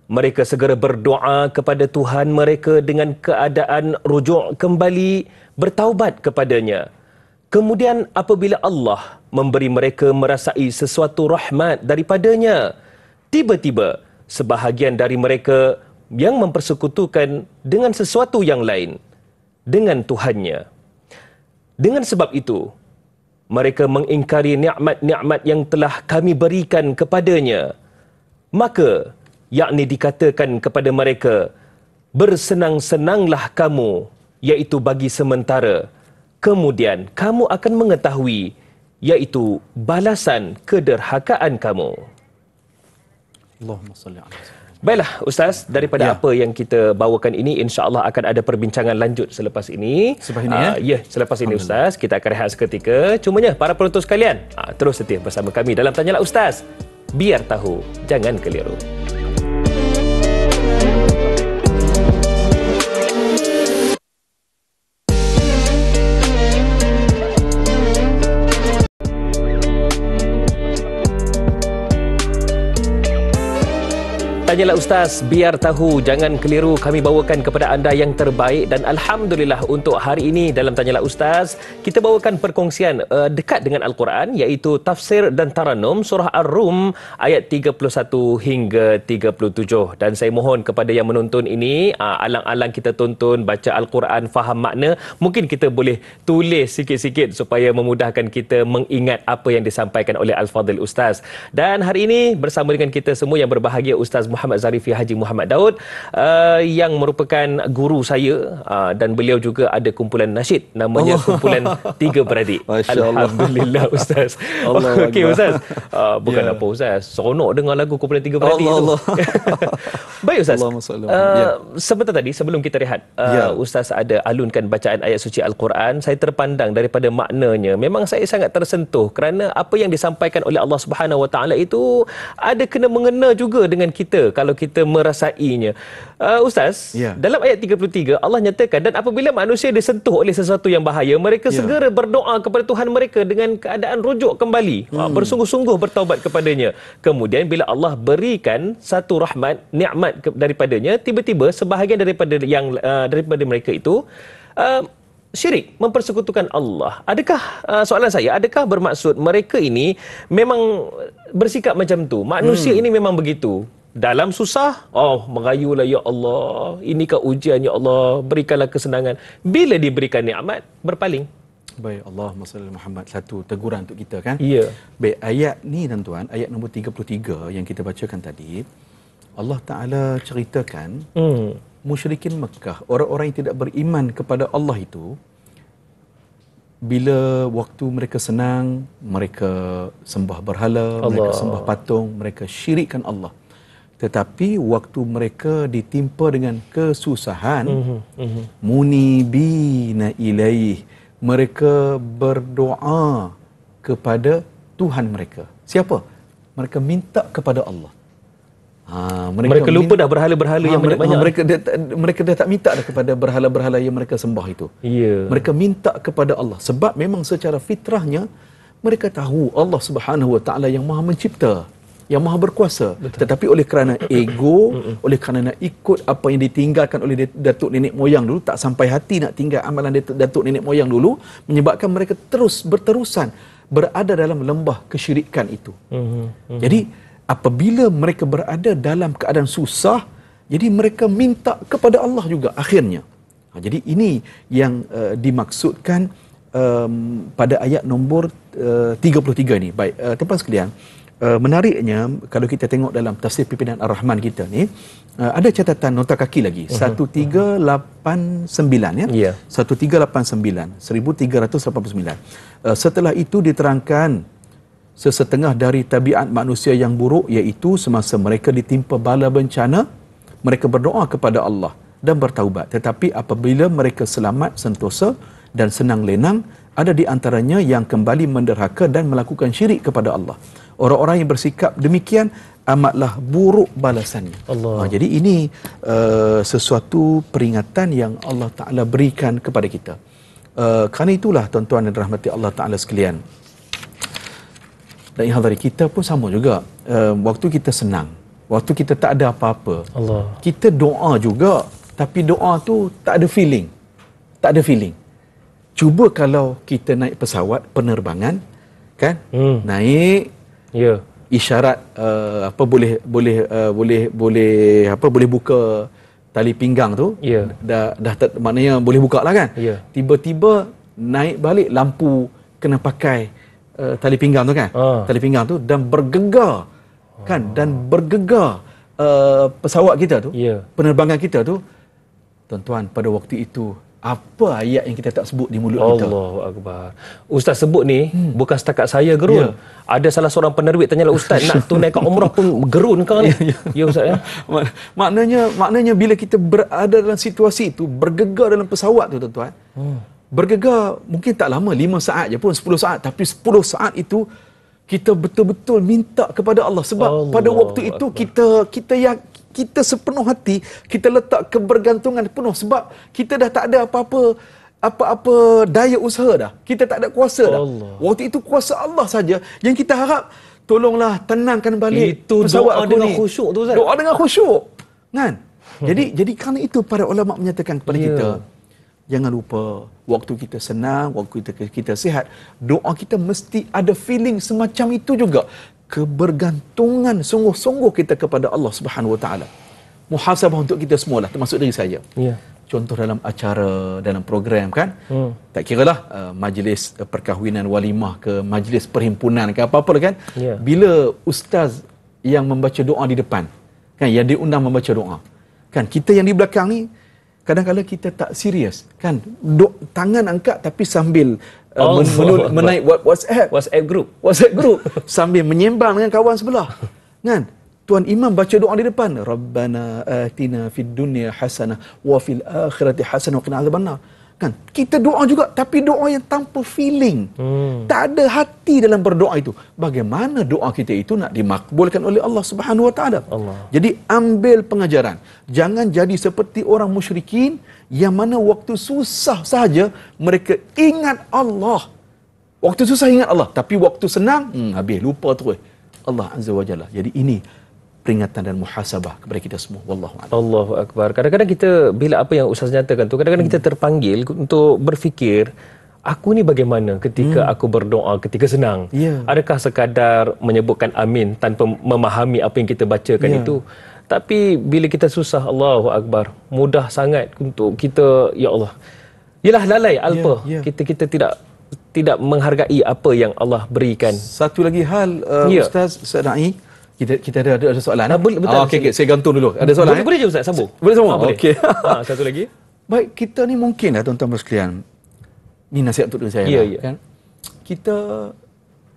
mereka segera berdoa kepada Tuhan mereka dengan keadaan rujuk kembali, bertaubat kepadanya. Kemudian apabila Allah memberi mereka merasai sesuatu rahmat daripadanya, tiba-tiba sebahagian dari mereka yang mempersekutukan dengan sesuatu yang lain dengan Tuhannya. Dengan sebab itu, mereka mengingkari nikmat-nikmat yang telah kami berikan kepadanya. Maka, yakni dikatakan kepada mereka, bersenang-senanglah kamu, iaitu bagi sementara. Kemudian kamu akan mengetahui, iaitu balasan kederhakaan kamu. Allahumma salli ala sayyidina. Baiklah Ustaz, daripada apa yang kita bawakan ini, insya-Allah akan ada perbincangan lanjut selepas ini. Selepas ini selepas ini Ustaz, kita akan rehat seketika. Cumanya para penonton sekalian, terus setia bersama kami dalam Tanyalah Ustaz. Biar tahu, jangan keliru. Tanyalah Ustaz, biar tahu, jangan keliru. Kami bawakan kepada anda yang terbaik dan Alhamdulillah untuk hari ini dalam Tanyalah Ustaz, kita bawakan perkongsian dekat dengan Al-Quran, iaitu tafsir dan taranum surah Ar-Rum ayat 31 hingga 37. Dan saya mohon kepada yang menonton ini, alang-alang kita tonton, baca Al-Quran, faham makna, mungkin kita boleh tulis sikit-sikit supaya memudahkan kita mengingat apa yang disampaikan oleh Al-Fadhil Ustaz. Dan hari ini bersama dengan kita semua yang berbahagia, Ustaz Muhammad Zarifi Haji Muhammad Daud, yang merupakan guru saya, dan beliau juga ada kumpulan nasyid namanya Kumpulan Tiga Beradik. Alhamdulillah Ustaz. Okey Ustaz, bukan apa Ustaz, seronok dengar lagu Kumpulan Tiga Beradik tu. Baik Ustaz, sebentar tadi sebelum kita rehat, Ustaz ada alunkan bacaan ayat suci Al-Quran. Saya terpandang daripada maknanya, memang saya sangat tersentuh kerana apa yang disampaikan oleh Allah Subhanahu Wa Taala itu ada kena mengena juga dengan kita kalau kita merasainya. Ustaz, dalam ayat 33 Allah nyatakan, dan apabila manusia disentuh oleh sesuatu yang bahaya, mereka segera berdoa kepada Tuhan mereka dengan keadaan rujuk kembali, bersungguh-sungguh bertaubat kepadanya. Kemudian bila Allah berikan satu rahmat, nikmat daripadanya, tiba-tiba sebahagian daripada mereka itu syirik, mempersekutukan Allah. Adakah, soalan saya, adakah bermaksud mereka ini memang bersikap macam tu? Manusia ini memang begitu. Dalam susah, merayulah, ya Allah, inikah ujian, ya Allah, berikanlah kesenangan. Bila diberikan nikmat, berpaling. Baik, Allahumma salli Muhammad. Satu teguran untuk kita kan? Ya. Baik, ayat ni tuan-tuan, ayat nombor 33 yang kita bacakan tadi, Allah Ta'ala ceritakan musyrikin Mekah, orang-orang yang tidak beriman kepada Allah itu, bila waktu mereka senang, mereka sembah berhala, mereka sembah patung, mereka syirikkan Allah. Tetapi waktu mereka ditimpa dengan kesusahan, munibina ilaih, mereka berdoa kepada Tuhan mereka. Siapa? Mereka minta kepada Allah. Mereka lupa dah berhala-berhala yang banyak-banyak. Mereka dah tak minta dah kepada berhala-berhala yang mereka sembah itu. Mereka minta kepada Allah. Sebab memang secara fitrahnya mereka tahu Allah Subhanahu Wa Taala yang Maha Mencipta, yang Maha Berkuasa. Betul. Tetapi oleh kerana ego, oleh kerana nak ikut apa yang ditinggalkan oleh datuk nenek moyang dulu, tak sampai hati nak tinggal amalan datuk nenek moyang dulu, menyebabkan mereka terus berterusan berada dalam lembah kesyirikan itu. Jadi apabila mereka berada dalam keadaan susah, jadi mereka minta kepada Allah juga akhirnya. Jadi ini yang dimaksudkan pada ayat nombor 33 ni. Baik, tuan-tuan sekalian, menariknya kalau kita tengok dalam tafsir pimpinan Ar-Rahman kita ni, ada catatan nota kaki lagi, 1389 ya. 1389, 1389. Setelah itu diterangkan sesetengah dari tabiat manusia yang buruk, iaitu semasa mereka ditimpa bala bencana, mereka berdoa kepada Allah dan bertaubat. Tetapi apabila mereka selamat, sentosa dan senang lenang, ada di antaranya yang kembali menderhaka dan melakukan syirik kepada Allah. Orang-orang yang bersikap demikian amatlah buruk balasannya. Jadi ini sesuatu peringatan yang Allah Ta'ala berikan kepada kita. Kerana itulah tuan-tuan dan rahmati Allah Ta'ala sekalian, dan yang dari kita pun sama juga. Waktu kita senang, waktu kita tak ada apa-apa, kita doa juga, tapi doa tu tak ada feeling. Tak ada feeling. Cuba kalau kita naik pesawat penerbangan, kan? Naik, isyarat boleh buka tali pinggang tu, maknanya boleh buka lah, kan? Tiba-tiba naik balik, lampu kena pakai tali pinggang tu, kan? Tali pinggang tu, dan bergegar, kan? Dan bergegar pesawat kita tu, penerbangan kita tu. Tuan-tuan, pada waktu itu apa ayat yang kita tak sebut di mulut kita? Allahu Akbar. Ustaz sebut ni bukan setakat saya gerun. Ada salah seorang penerbit tanyalah, Ustaz nak tunaikan umrah pun gerun kau ni. Ya Ustaz ya. Maknanya bila kita berada dalam situasi itu, bergegar dalam pesawat tu, tuan-tuan. Bergegar mungkin tak lama, 5 saat je pun, 10 saat, tapi 10 saat itu kita betul-betul minta kepada Allah. Sebab pada waktu itu kita sepenuh hati, kita letak kebergantungan penuh, sebab kita dah tak ada apa-apa daya usaha dah. Kita tak ada kuasa dah. Waktu itu kuasa Allah saja yang kita harap, tolonglah tenangkan balik itu pesawat doa dengan khusyuk tu, Ustaz. Doa dengan khusyuk, kan? Jadi kerana itu para ulama menyatakan kepada kita, jangan lupa waktu kita senang, waktu kita sihat, doa kita mesti ada feeling semacam itu juga. Kebergantungan sungguh-sungguh kita kepada Allah Subhanahu Wa Taala. Muhasabah untuk kita semualah, termasuk diri saya. Contoh dalam acara, dalam program, kan? Tak kiralah majlis perkahwinan, walimah ke, majlis perhimpunan ke, apa-apa lah, kan? Bila ustaz yang membaca doa di depan, kan, yang diundang membaca doa, kan, kita yang di belakang ni kadang-kadang kita tak serius, kan? Tangan angkat tapi sambil menaik WhatsApp group sambil menyembang dengan kawan sebelah, kan? Tuan imam baca doa di depan, Rabbana atina fid dunya hasanah wa fil akhirati hasanah wa qina adzabannar, kan? Kita doa juga, tapi doa yang tanpa feeling. Tak ada hati dalam berdoa itu. Bagaimana doa kita itu nak dimakbulkan oleh Allah Subhanahu Wa Taala? Jadi ambil pengajaran. Jangan jadi seperti orang musyrikin yang mana waktu susah saja mereka ingat Allah. Waktu susah ingat Allah, tapi waktu senang habis, lupa terus Allah Azza wa Jalla. Jadi ini peringatan dan muhasabah kepada kita semua. Wallahu a'lam. Allahu Akbar. Kadang-kadang kita, bila apa yang Ustaz nyatakan tu, kadang-kadang kita terpanggil untuk berfikir, aku ni bagaimana ketika aku berdoa ketika senang? Adakah sekadar menyebutkan amin tanpa memahami apa yang kita bacakan itu? Tapi bila kita susah, Allahu Akbar, mudah sangat untuk kita, ya Allah, yalah lalai alpa. Kita tidak menghargai apa yang Allah berikan. Satu lagi hal, Ustaz Sadai, kita ada soalan. Betul. Okey, saya gantung dulu. Ada soalan? Boleh je Ustaz, sambung. Boleh sambung? Boleh. Okey. Satu lagi. Baik, kita ni mungkin tuan-tuan sekalian, Ni nasihat untuk diri saya Ya, lah, ya. kan. Kita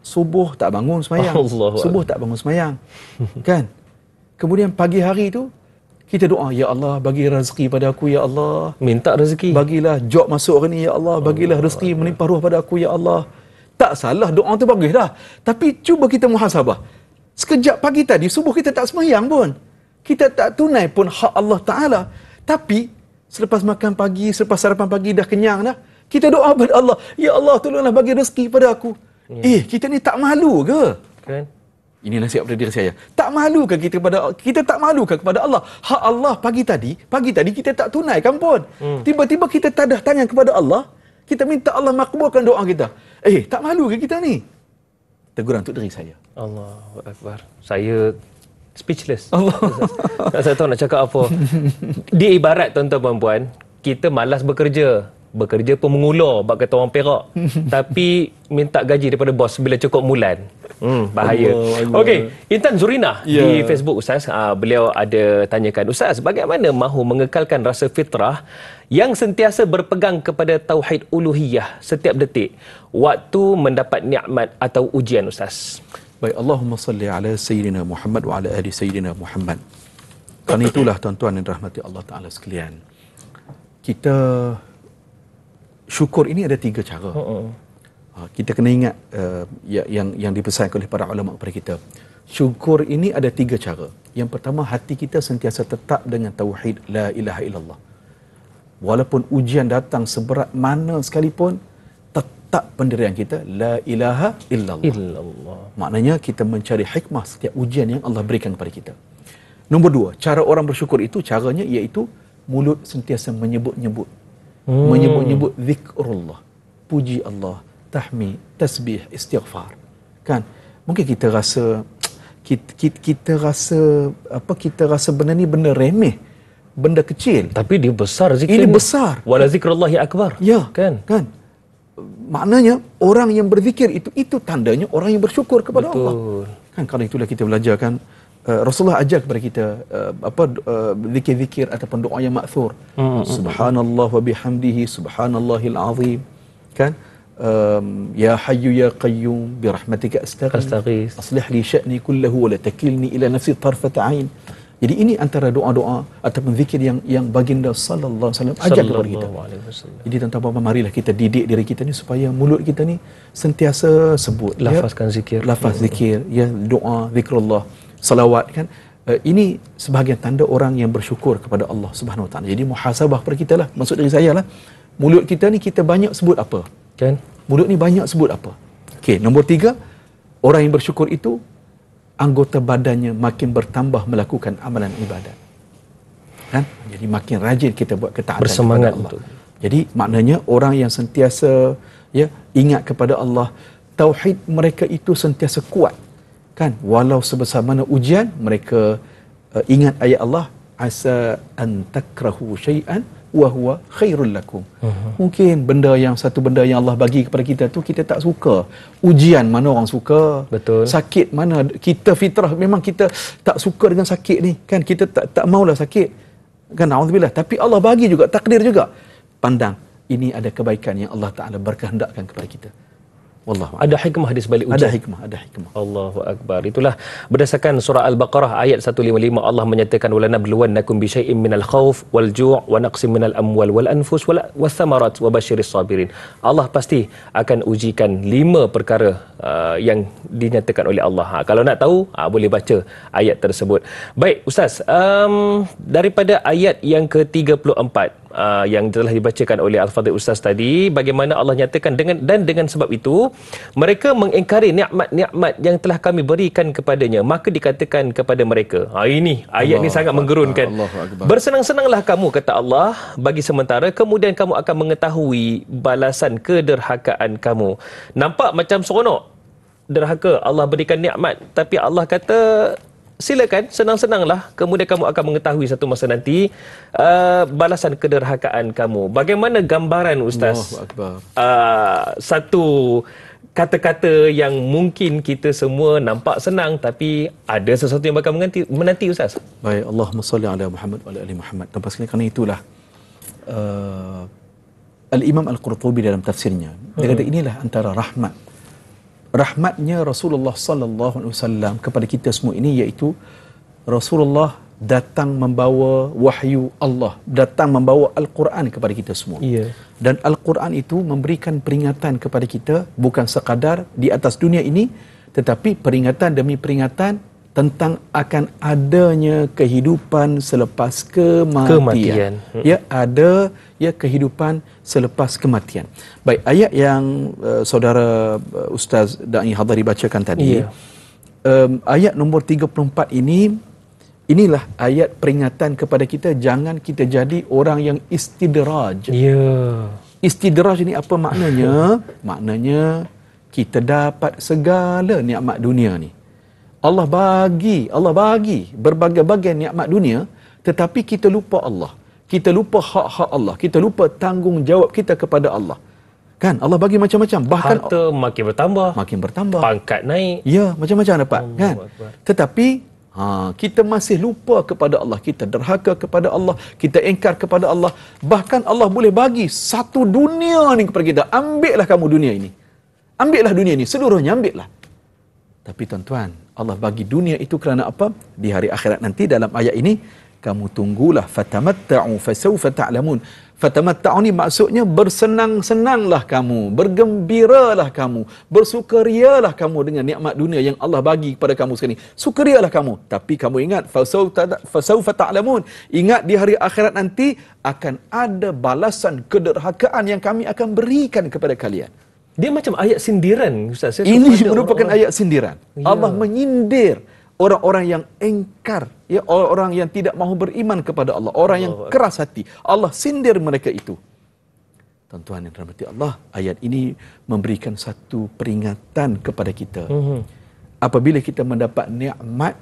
subuh tak bangun semayang. Allahu Subuh tak bangun semayang. Kan? Kemudian pagi hari tu kita doa, ya Allah bagi rezeki pada aku ya Allah. Minta rezeki. Bagilah job masuk hari ni ya Allah, bagilah rezeki melimpah ruah pada aku ya Allah. Tak salah, doa tu bagus dah. Tapi cuba kita muhasabah. Sekejap pagi tadi subuh kita tak semayang pun. Kita tak tunai pun hak Allah Taala. Tapi selepas makan pagi, selepas sarapan pagi dah kenyang dah, kita doa pada Allah, ya Allah tolonglah bagi rezeki pada aku. Kita ni tak malu ke? Kan? Ini nasihat pada diri saya. Tak malu ke kita tak malu ke kepada Allah? Hak Allah pagi tadi kita tak tunaikan pun. Tiba-tiba kita tadah tangan kepada Allah, kita minta Allah makbulkan doa kita. Tak malu ke kita ni? Teguran untuk diri saya. Allahu Akbar. Saya speechless. Allah. Tak tahu nak cakap apa. Dia ibarat tuan-tuan dan puan, kita malas bekerja. Bekerja pun mengulur, bab kata orang Perak. Tapi minta gaji daripada bos bila cukup bulan. Bahaya. Okey, Intan Zurina di Facebook Ustaz, beliau ada tanyakan, Ustaz, bagaimana mahu mengekalkan rasa fitrah yang sentiasa berpegang kepada tauhid uluhiyah setiap detik waktu mendapat nikmat atau ujian, Ustaz? Baik, Allahumma salli ala Sayyidina Muhammad wa ala ali Sayyidina Muhammad. Kerana itulah tuan-tuan dan rahmati Allah Ta'ala sekalian, kita syukur ini ada 3 cara. Kita kena ingat yang dipesankan oleh para ulama kepada kita. Syukur ini ada 3 cara. Yang pertama, hati kita sentiasa tetap dengan tauhid la ilaha illallah. Walaupun ujian datang seberat mana sekalipun, tetap pendirian kita la ilaha illallah. Maknanya kita mencari hikmah setiap ujian yang Allah berikan kepada kita. Nombor 2, cara orang bersyukur itu caranya iaitu mulut sentiasa menyebut-nyebut. Menyebut-nyebut zikrullah, puji Allah, tahmid, tasbih, istighfar. Kan? Mungkin kita rasa kita rasa benda ni benda remeh, benda kecil. Tapi dia besar zikir. Ini besar. Wala zikrullahi akbar. Ya, kan? Maknanya orang yang berzikir itu tandanya orang yang bersyukur kepada Betul. Allah. Kan, kerana itulah kita belajar kan, Rasulullah ajar kepada kita zikir-zikir ataupun doa yang ma'thur. Subhanallah wa bihamdihi subhanallahil azim. Kan? Ya hayyu ya qayyum bi rahmatika astaghith. Aslih li sya'ni kullahu wa la takilni ila nafsi tarfat ain. Jadi ini antara doa-doa ataupun zikir yang baginda sallallahu alaihi wasallam ajar kepada kita. Jadi tuan-tuan, marilah kita didik diri kita ni supaya mulut kita ni sentiasa sebut, lafazkan zikir. Lafaz zikir, ya, doa, zikrullah, salawat, kan. Ini sebahagian tanda orang yang bersyukur kepada Allah Subhanahu Wa Taala. Jadi muhasabah kepada kita lah, maksud dari saya lah, mulut kita ni kita banyak sebut apa? Kan? Mulut ni banyak sebut apa? Okey, nombor 3, orang yang bersyukur itu anggota badannya makin bertambah melakukan amalan ibadat. Kan? Jadi makin rajin kita buat ketaatan bersemangat kepada Allah. untuk. Jadi maknanya orang yang sentiasa ingat kepada Allah, tauhid mereka itu sentiasa kuat. Kan? Walau sebesar mana ujian, mereka ingat ayat Allah, asa an takrahu syai'an wa huwa khairul lakum. Mungkin satu benda yang Allah bagi kepada kita tu kita tak suka. Ujian mana orang suka? Betul. Sakit mana kita fitrah memang kita tak suka dengan sakit ni, kan? Kita tak maulah sakit. Kan, auzubillah. Tapi Allah bagi juga, takdir juga. Pandang, ini ada kebaikan yang Allah Taala berkehendakkan kepada kita. Wallahu a'lam. Ada hikmah di sebalik ujian. Ada hikmah. Allahu Akbar. Itulah berdasarkan surah Al-Baqarah ayat 155, Allah menyatakan walanabluwannakum bisyai'in minal khauf wal ju' wa naqsim minal amwal wal anfus was thamarat wa basyiris sabirin. Allah pasti akan ujikan 5 perkara yang dinyatakan oleh Allah. Kalau nak tahu, boleh baca ayat tersebut. Baik Ustaz, daripada ayat yang ke-34 yang telah dibacakan oleh Al-Fadhil Ustaz tadi, bagaimana Allah nyatakan dengan sebab itu mereka mengingkari nikmat-nikmat yang telah kami berikan kepadanya, maka dikatakan kepada mereka, ini ayat ni sangat menggerunkan. Bersenang-senanglah kamu, kata Allah, bagi sementara, kemudian kamu akan mengetahui balasan kederhakaan kamu. Nampak macam seronok, derhaka, Allah berikan nikmat, tapi Allah kata silakan, senang-senanglah, kemudian kamu akan mengetahui satu masa nanti balasan kederhakaan kamu. Bagaimana gambaran Ustaz satu kata-kata yang mungkin kita semua nampak senang tapi ada sesuatu yang bakal menanti Ustaz? Baik, Allahumma salli ala Muhammad wa ala ali Muhammad. Tanpa sekali kerana itulah Al-Imam Al-Qurtubi dalam tafsirnya, dia kata inilah antara rahmatnya Rasulullah sallallahu alaihi wasallam kepada kita semua ini, iaitu Rasulullah datang membawa wahyu Allah, datang membawa Al-Quran kepada kita semua. Dan Al-Quran itu memberikan peringatan kepada kita bukan sekadar di atas dunia ini, tetapi peringatan demi peringatan tentang akan adanya kehidupan selepas kematian. Ya, ada ya kehidupan selepas kematian. Baik, ayat yang saudara Ustaz Da'i Hadari bacakan tadi, ayat nombor 34 ini, inilah ayat peringatan kepada kita jangan kita jadi orang yang istidraj. Istidraj ini apa maknanya? Maknanya kita dapat segala nikmat dunia ni. Allah bagi berbagai-bagai nikmat dunia, tetapi kita lupa Allah. Kita lupa hak-hak Allah. Kita lupa tanggungjawab kita kepada Allah. Kan Allah bagi macam-macam, bahkan harta makin bertambah, pangkat naik. Ya, macam-macam dapat, kan? Tetapi kita masih lupa kepada Allah, kita derhaka kepada Allah, kita engkar kepada Allah. Bahkan Allah boleh bagi satu dunia ni kepada kita. Ambillah kamu dunia ini. Ambillah dunia ini, seluruhnya ambillah. Tapi tuan-tuan, Allah bagi dunia itu kerana apa? Di hari akhirat nanti dalam ayat ini, kamu tunggulah, fatamatta'u fasawfa ta'lamun. Fatamatta'u ni maksudnya bersenang-senanglah kamu, bergembiralah kamu, bersukarialah kamu dengan nikmat dunia yang Allah bagi kepada kamu sekarang ni. Sukarialah kamu, tapi kamu ingat fasawfa ta'lamun. Ingat di hari akhirat nanti akan ada balasan kederhakaan yang kami akan berikan kepada kalian. Dia macam ayat sindiran, Ustaz. Ini merupakan ayat sindiran. Allah menyindir orang-orang yang engkar, ya, orang-orang yang tidak mahu beriman kepada Allah, orang yang keras hati. Allah sindir mereka itu. Tuan-tuan yang dirahmati Allah, ayat ini memberikan satu peringatan kepada kita. Apabila kita mendapat nikmat,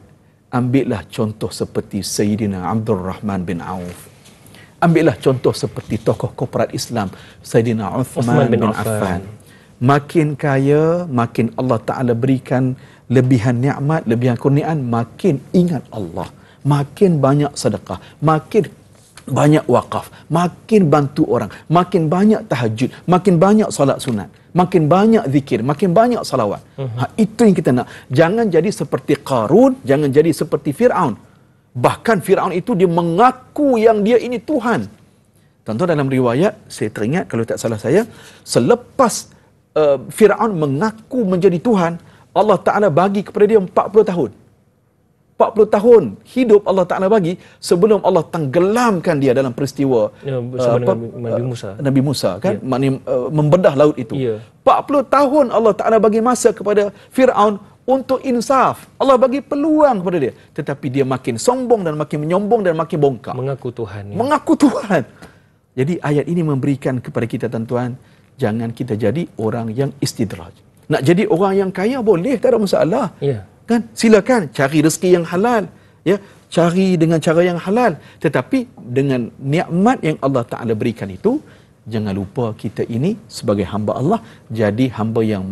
ambillah contoh seperti Sayyidina Abdul Rahman bin Auf. Ambillah contoh seperti tokoh korporat Islam Sayyidina Uthman bin Affan. Makin kaya, makin Allah Ta'ala berikan lebihan nikmat, lebihan kurniaan, makin ingat Allah, makin banyak sedekah, makin banyak wakaf, makin bantu orang, makin banyak tahajud, makin banyak solat sunat, makin banyak zikir, makin banyak salawat. Itu yang kita nak. Jangan jadi seperti Qarun, jangan jadi seperti Fir'aun. Bahkan Fir'aun itu dia mengaku yang dia ini Tuhan. Tentu dalam riwayat, saya teringat kalau tak salah saya, selepas Fir'aun mengaku menjadi Tuhan, Allah Ta'ala bagi kepada dia 40 tahun. 40 tahun hidup Allah Ta'ala bagi sebelum Allah tenggelamkan dia dalam peristiwa Nabi Musa kan? Maknanya membedah laut itu. 40 tahun Allah Ta'ala bagi masa kepada Fir'aun untuk insaf. Allah bagi peluang kepada dia. Tetapi dia makin sombong dan makin menyombong dan makin bongkar. Mengaku Tuhan. Mengaku Tuhan. Jadi ayat ini memberikan kepada kita, tuan-tuan, jangan kita jadi orang yang istidraj. Nak jadi orang yang kaya boleh, tak ada masalah. Kan? Silakan cari rezeki yang halal, ya, cari dengan cara yang halal. Tetapi dengan nikmat yang Allah Ta'ala berikan itu, jangan lupa kita ini sebagai hamba Allah jadi hamba yang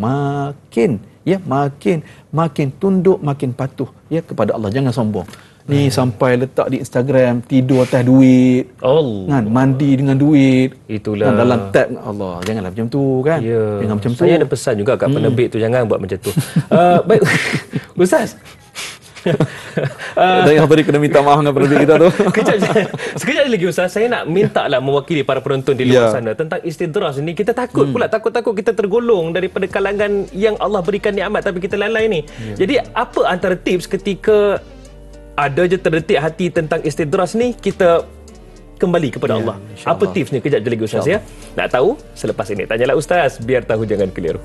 makin tunduk, makin patuh, ya, kepada Allah. Jangan sombong. Ni sampai letak di Instagram, tidur atas duit, kan, mandi dengan duit, itulah kan, dalam tab. Allah, janganlah macam tu, kan. Jangan macam tu. Saya ada pesan juga kat penerbit tu, jangan buat macam tu. Baik Ustaz, yang tadi kena minta maaf dengan penerbit kita tu. Sekejap lagi Ustaz, saya nak minta lah mewakili para penonton di luar sana tentang istidraj ni. Kita takut pula, takut kita tergolong daripada kalangan yang Allah berikan nikmat tapi kita lalai ni. Jadi apa antara tips ketika ada je terdetik hati tentang istidraj ni, kita kembali kepada Allah? Apa tips ni? Kejap je lagi Ustaz, ya. Nak tahu? Selepas ini tanyalah Ustaz, biar tahu jangan keliru.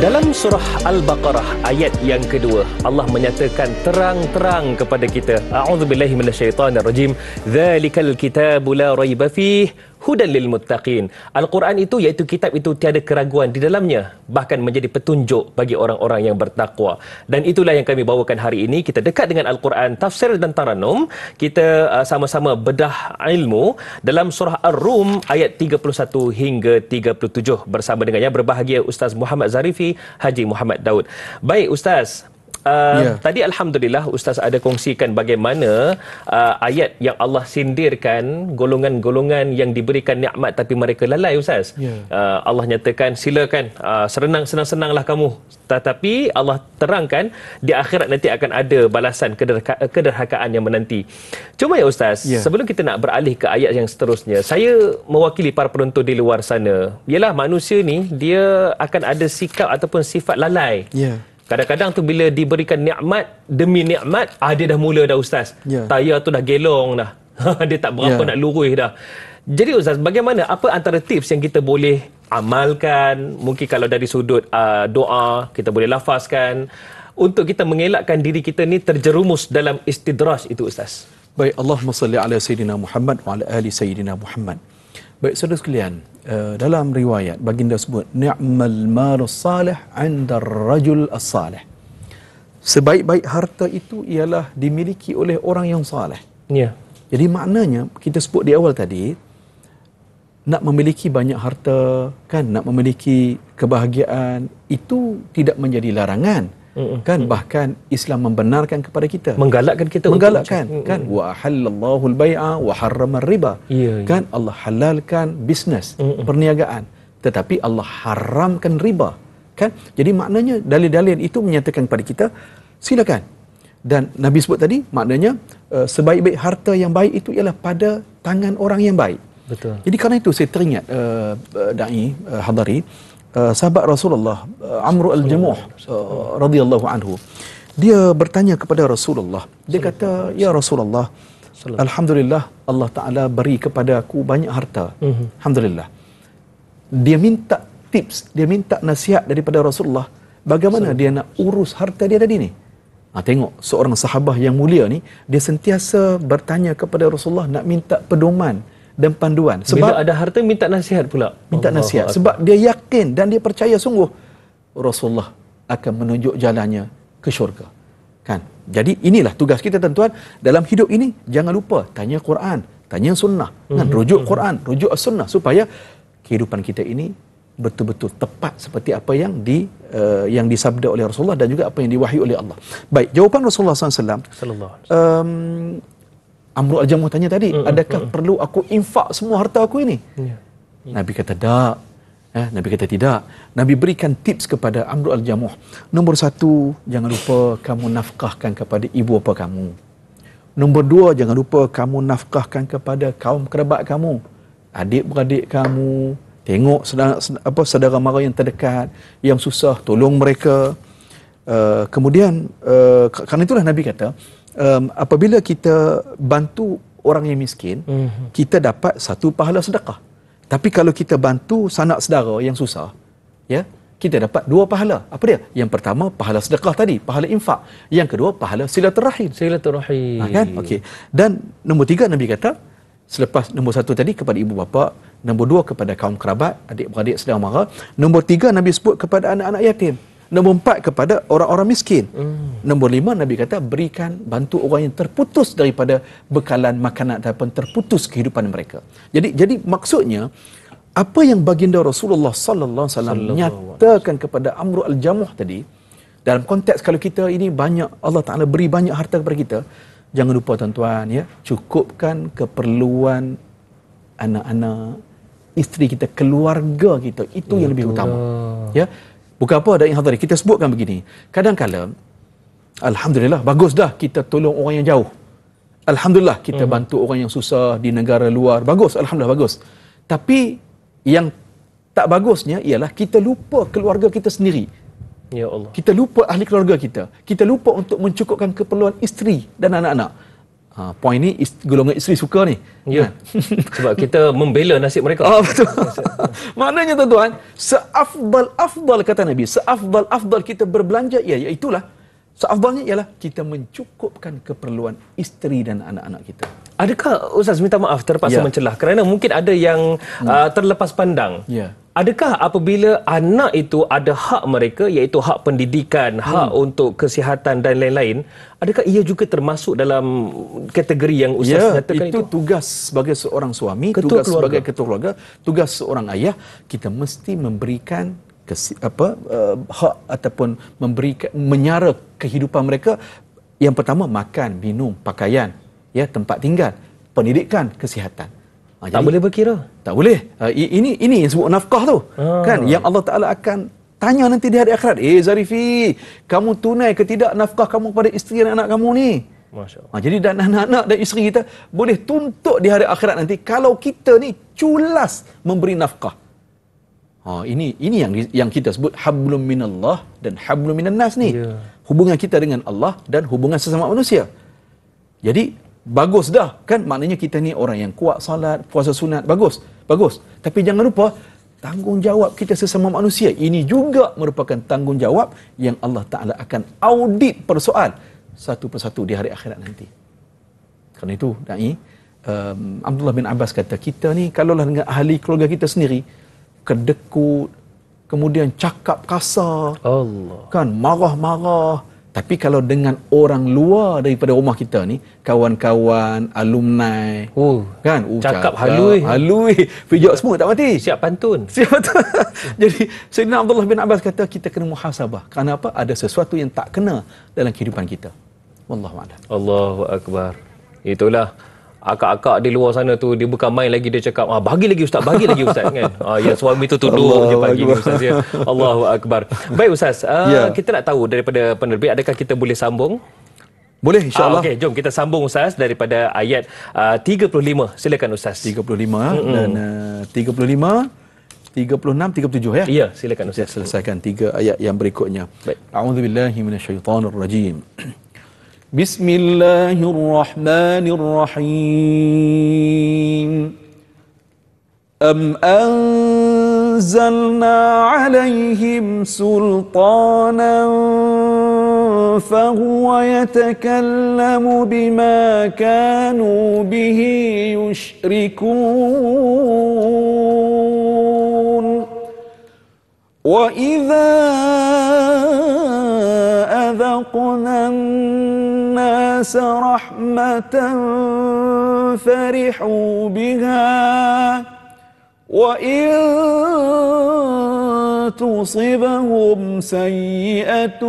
Dalam surah Al-Baqarah ayat yang kedua, Allah menyatakan terang-terang kepada kita, a'udzubillahi minasyaitonirrajim, dzalikal kitabu la raiba fihi hudan lil muttaqin. Al-Quran itu iaitu kitab itu tiada keraguan di dalamnya, bahkan menjadi petunjuk bagi orang-orang yang bertakwa. Dan itulah yang kami bawakan hari ini. Kita dekat dengan Al-Quran, tafsir dan taranum. Kita sama-sama bedah ilmu dalam surah Ar-Rum ayat 31 hingga 37 bersama dengannya berbahagia Ustaz Muhammad Zarifi Haji Muhammad Daud. Baik Ustaz, tadi Alhamdulillah Ustaz ada kongsikan bagaimana ayat yang Allah sindirkan golongan-golongan yang diberikan nikmat tapi mereka lalai Ustaz. Allah nyatakan silakan senang-senanglah kamu, tetapi Allah terangkan di akhirat nanti akan ada balasan kederhakaan yang menanti. Cuma ya Ustaz, sebelum kita nak beralih ke ayat yang seterusnya, saya mewakili para penonton di luar sana. Yalah, manusia ni dia akan ada sikap ataupun sifat lalai. Kadang-kadang tu bila diberikan nikmat demi nikmat, dia dah mula dah Ustaz. Tayar tu dah gelong dah. Dia tak berapa nak lurus dah. Jadi Ustaz, bagaimana, apa antara tips yang kita boleh amalkan? Mungkin kalau dari sudut doa, kita boleh lafazkan untuk kita mengelakkan diri kita ni terjerumus dalam istidraj itu Ustaz. Baik, Allahumma salli ala Sayyidina Muhammad wa ala ali Sayyidina Muhammad. Baik saudara sekalian, dalam riwayat baginda sebut ni'mal malus salih 'inda ar-rajul as-salih. Sebaik-baik harta itu ialah dimiliki oleh orang yang saleh. Jadi maknanya kita sebut di awal tadi, nak memiliki banyak harta, kan, nak memiliki kebahagiaan itu tidak menjadi larangan. Kan, bahkan Islam membenarkan kepada kita, menggalakkan kita, kan, wa halallahu al-bai'a wa harrama riba. Kan, Allah halalkan bisnes, perniagaan, tetapi Allah haramkan riba. Kan, jadi maknanya dalil-dalil itu menyatakan kepada kita silakan. Dan Nabi sebut tadi maknanya sebaik-baik harta yang baik itu ialah pada tangan orang yang baik. Betul. Jadi kerana itu saya teringat dai hadari, sahabat Rasulullah Amr al-Jamuh radhiyallahu anhu, dia bertanya kepada Rasulullah. Dia kata, ya Rasulullah, alhamdulillah Allah Taala beri kepada aku banyak harta. Alhamdulillah. Dia minta tips, dia minta nasihat daripada Rasulullah bagaimana dia nak urus harta dia tadi ni. Tengok, seorang sahabah yang mulia ni, dia sentiasa bertanya kepada Rasulullah, nak minta pedoman dan panduan. Sebab bila ada harta minta nasihat pula. Minta nasihat sebab dia yakin dan dia percaya sungguh Rasulullah akan menunjuk jalannya ke syurga. Kan? Jadi inilah tugas kita tuan-tuan dalam hidup ini, jangan lupa tanya Quran, tanya sunnah, kan, rujuk Quran, rujuk sunnah supaya kehidupan kita ini betul-betul tepat seperti apa yang disabda oleh Rasulullah dan juga apa yang diwahyi oleh Allah. Baik, jawapan Rasulullah SAW. Amr al-Jamuh tanya tadi, adakah perlu aku infak semua harta aku ini? Nabi kata tak. Nabi kata tidak. Nabi berikan tips kepada Amr al-Jamuh. Nombor satu, jangan lupa kamu nafkahkan kepada ibu bapa kamu. Nombor dua, jangan lupa kamu nafkahkan kepada kaum kerabat kamu, adik-beradik kamu. Tengok saudara mara yang terdekat, yang susah, tolong mereka. Kemudian, kerana itulah Nabi kata, apabila kita bantu orang yang miskin, kita dapat satu pahala sedekah. Tapi kalau kita bantu sanak saudara yang susah, ya, kita dapat dua pahala. Apa dia? Yang pertama pahala sedekah tadi, pahala infak. Yang kedua pahala silaturahim. Kan? Okey. Dan nombor tiga Nabi kata, selepas nombor satu tadi kepada ibu bapa, nombor dua kepada kaum kerabat, adik-beradik, saudara mara, nombor tiga Nabi sebut kepada anak-anak yatim. Nombor 4 kepada orang-orang miskin. Nombor 5 Nabi kata berikan, bantu orang yang terputus daripada bekalan makanan ataupun terputus kehidupan mereka. Jadi maksudnya apa yang baginda Rasulullah sallallahu alaihi wasallam nyatakan kepada Amr al-Jamuh tadi, dalam konteks kalau kita ini banyak, Allah Taala beri banyak harta kepada kita, jangan lupa tuan-tuan, ya, cukupkan keperluan anak-anak, isteri kita, keluarga kita, itu yang lebih utama. Ya. Bukan apa ada yang hadari. Kita sebutkan begini. Kadang-kala, alhamdulillah, bagus dah kita tolong orang yang jauh. Alhamdulillah, kita bantu orang yang susah di negara luar. Bagus, alhamdulillah, bagus. Tapi, yang tak bagusnya ialah kita lupa keluarga kita sendiri. Ya Allah. Kita lupa ahli keluarga kita. Kita lupa untuk mencukupkan keperluan isteri dan anak-anak. Poin ni golongan isteri suka ni. Ya. Sebab kita membela nasib mereka. Betul. Maknanya tuan-tuan, seafdal kata Nabi, seafdal kita berbelanja, iaitulah seafdalnya ialah kita mencukupkan keperluan isteri dan anak-anak kita. Adakah Ustaz minta maaf terpaksa mencelah kerana mungkin ada yang terlepas pandang. Adakah apabila anak itu ada hak mereka iaitu hak pendidikan, hak untuk kesihatan dan lain-lain, adakah ia juga termasuk dalam kategori yang Ustaz nyatakan itu? Itu tugas sebagai seorang suami, tugas sebagai ketua keluarga, tugas seorang ayah, kita mesti memberikan hak ataupun memberikan menyara kehidupan mereka. Yang pertama makan, minum, pakaian, tempat tinggal, pendidikan, kesihatan. Tak boleh berkira. Tak boleh. Ini yang sebut nafkah tu. Kan yang Allah Taala akan tanya nanti di hari akhirat. Zarifi, kamu tunai ke tidak nafkah kamu kepada isteri dan anak kamu ni? Masya-Allah. Jadi dan anak-anak dan isteri kita boleh tuntut di hari akhirat nanti kalau kita ni culas memberi nafkah. Ini yang kita sebut hablum minallah dan hablum minan nas ni. Hubungan kita dengan Allah dan hubungan sesama manusia. Jadi bagus dah kan, maknanya kita ni orang yang kuat salat, puasa sunat, bagus. Tapi jangan lupa tanggungjawab kita sesama manusia ini juga merupakan tanggungjawab yang Allah Taala akan audit persoal satu persatu di hari akhirat nanti. Kerana itu dai Abdullah bin Abbas kata, kita ni kalaulah dengan ahli keluarga kita sendiri kedekut, kemudian cakap kasar, kan marah-marah. Tapi kalau dengan orang luar daripada rumah kita ni, kawan-kawan, alumni, kan, cakap halui, pijak semua tak mati. Siap pantun. Jadi Sayyidina Abdullah bin Abbas kata kita kena muhasabah. Kerana apa? Ada sesuatu yang tak kena dalam kehidupan kita. Wallahu a'lam. Allahu akbar. Itulah akak-akak di luar sana tu, dia bukan main lagi, dia cakap bagi lagi ustaz kan. Yang suami tu tuduh je pagi ni ustaz ya. Allahu akbar. Baik ustaz, kita nak tahu daripada penerbit, adakah kita boleh sambung? Boleh, insya-Allah. Okey, jom kita sambung ustaz daripada ayat 35. Silakan ustaz. 35 dan 35 36 37 ya. Ya, silakan ustaz. Selesaikan 3 ayat yang berikutnya. Baik. A'udzubillahi minasyaitonirrajim. Bismillahirrahmanirrahim. Am anzalna alaihim sultanan fahuwa yatakallamu bima kanu bihi yushrikun. Wa idza adhaqna الناس رحمة فرحوا بها وإن تصبهم سيئة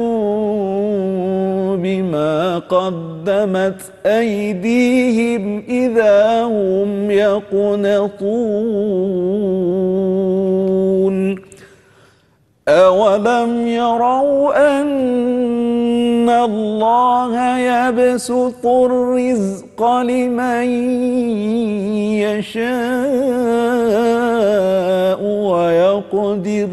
بما قدمت أيديهم إذا هم يقنطون أولم يروا أن الله يبسط الرزق لمن يشاء ويقدر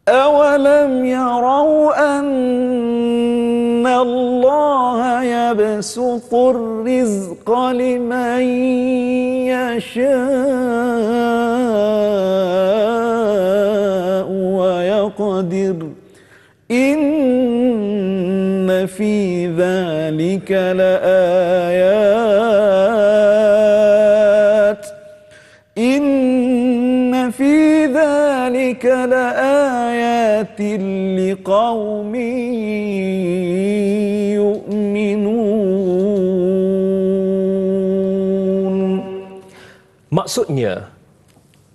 أولم يروا أن الله يبسط الرزق لمن يشاء ويقدر إن في ذلك لآيات لقوم يؤمنون. Maksudnya,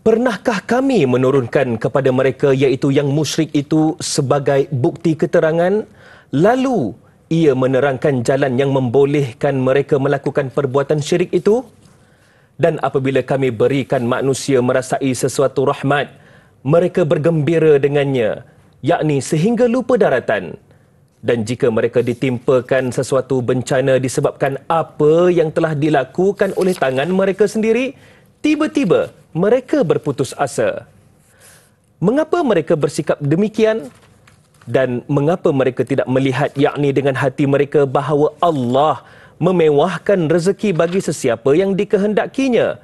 pernahkah kami menurunkan kepada mereka iaitu yang musyrik itu sebagai bukti keterangan, lalu ia menerangkan jalan yang membolehkan mereka melakukan perbuatan syirik itu? Dan apabila kami berikan manusia merasai sesuatu rahmat, mereka bergembira dengannya, yakni sehingga lupa daratan. Dan jika mereka ditimpakan sesuatu bencana disebabkan apa yang telah dilakukan oleh tangan mereka sendiri, tiba-tiba mereka berputus asa. Mengapa mereka bersikap demikian? Dan mengapa mereka tidak melihat yakni dengan hati mereka bahawa Allah memewahkan rezeki bagi sesiapa yang dikehendakinya,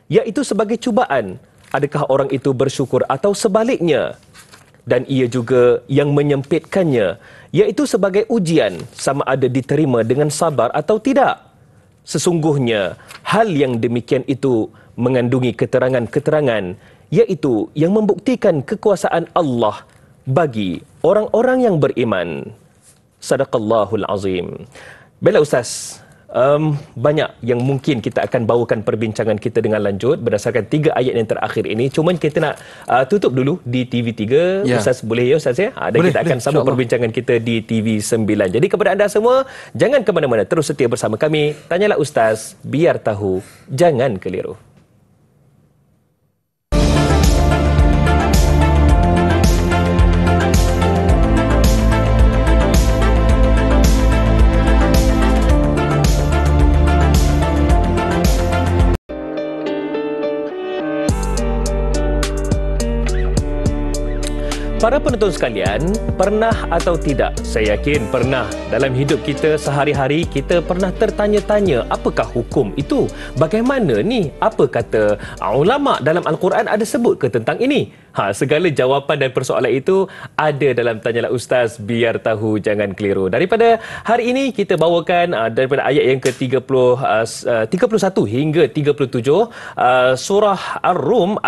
iaitu sebagai cubaan? Adakah orang itu bersyukur atau sebaliknya? Dan ia juga yang menyempitkannya, iaitu sebagai ujian, sama ada diterima dengan sabar atau tidak. Sesungguhnya hal yang demikian itu mengandungi keterangan-keterangan, iaitu yang membuktikan kekuasaan Allah bagi orang-orang yang beriman. Sadaqallahul azim. Baiklah Ustaz, banyak yang mungkin kita akan bawakan perbincangan kita dengan lanjut berdasarkan 3 ayat yang terakhir ini. Cuma kita nak tutup dulu di TV3. Ya. Ustaz boleh ya Ustaz ya? Dan boleh, kita akan sambung perbincangan kita di TV9. Jadi kepada anda semua, jangan ke mana-mana, terus setia bersama kami. Tanyalah Ustaz, biar tahu, jangan keliru. Para penonton sekalian, pernah atau tidak? Saya yakin pernah. Dalam hidup kita sehari-hari, kita pernah tertanya-tanya, apakah hukum itu? Bagaimana ni? Apa kata ulama dalam Al-Quran ada sebut ke tentang ini? Segala jawapan dan persoalan itu ada dalam Tanyalah Ustaz, biar tahu, jangan keliru. Daripada hari ini, kita bawakan daripada ayat yang ke-31 hingga 37, Surah Ar-Rum,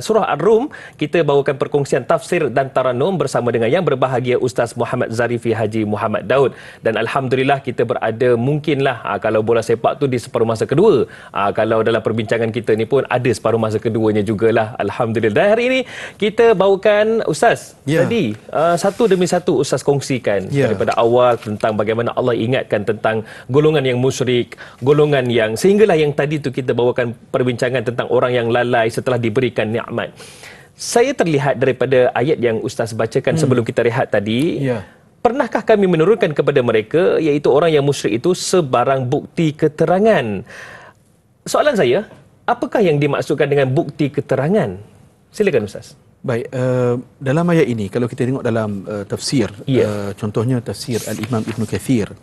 Surah Ar-Rum, kita bawakan perkongsian tafsir dan taranum bersama dengan yang berbahagia Ustaz Muhammad Zarifi Haji Muhammad Daud. Dan Alhamdulillah kita berada mungkinlah kalau bola sepak tu di separuh masa kedua. Kalau dalam perbincangan kita ni pun ada separuh masa keduanya jugalah. Alhamdulillah. Dan hari ini kita bawakan Ustaz. Tadi satu demi satu Ustaz kongsikan daripada awal tentang bagaimana Allah ingatkan tentang golongan yang musyrik, golongan yang sehinggalah yang tadi tu kita bawakan perbincangan tentang orang yang lalai setelah diberikan nikmat. Saya terlihat daripada ayat yang Ustaz bacakan sebelum kita rehat tadi, pernahkah kami menurunkan kepada mereka, iaitu orang yang musyrik itu, sebarang bukti keterangan? Soalan saya, apakah yang dimaksudkan dengan bukti keterangan? Silakan Ustaz. Baik, dalam ayat ini kalau kita tengok dalam tafsir, contohnya tafsir Al-Imam Ibn Kathir,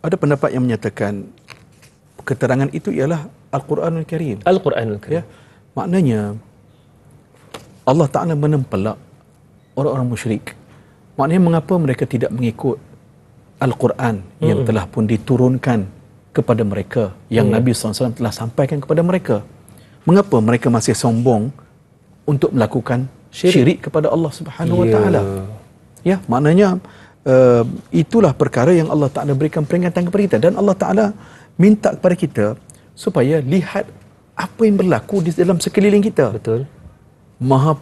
ada pendapat yang menyatakan keterangan itu ialah Al-Quranul Karim. Al-Quranul Karim. Maknanya Allah Ta'ala menempelak orang-orang musyrik. Maknanya mengapa mereka tidak mengikut Al-Quran yang telah pun diturunkan kepada mereka, yang Nabi SAW telah sampaikan kepada mereka. Mengapa mereka masih sombong untuk melakukan syirik kepada Allah Subhanahu Wa Ta'ala? Ya, maknanya itulah perkara yang Allah Ta'ala berikan peringatan kepada kita. Dan Allah Ta'ala minta kepada kita supaya lihat apa yang berlaku di dalam sekeliling kita. Betul. Maha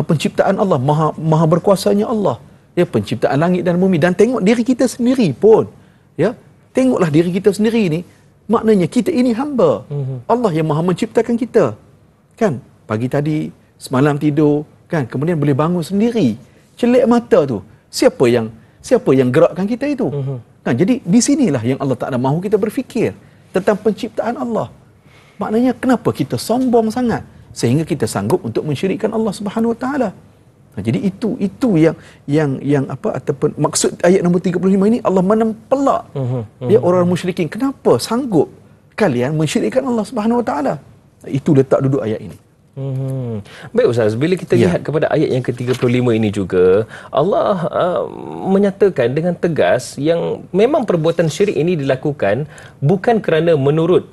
penciptaan Allah, maha berkuasanya Allah. Ya, penciptaan langit dan bumi, dan tengok diri kita sendiri pun. Ya, tengoklah diri kita sendiri ni. Maknanya kita ini hamba. Allah yang maha menciptakan kita. Kan? Pagi tadi, semalam tidur, kan? Kemudian boleh bangun sendiri. Celik mata tu. Siapa yang gerakkan kita itu? Kan? Jadi di sinilah yang Allah Ta'ala mahu kita berfikir tentang penciptaan Allah. Maknanya kenapa kita sombong sangat sehingga kita sanggup untuk mensyirikkan Allah Subhanahu Wa Taala. Jadi itu yang apa, ataupun maksud ayat nombor 35 ini, Allah menempelak orang musyrikin. Kenapa sanggup kalian mensyirikkan Allah Subhanahu Wa Taala? Itu letak duduk ayat ini. Baik Ustaz, bila kita lihat kepada ayat yang ke-35 ini juga, Allah menyatakan dengan tegas yang memang perbuatan syirik ini dilakukan bukan kerana menurut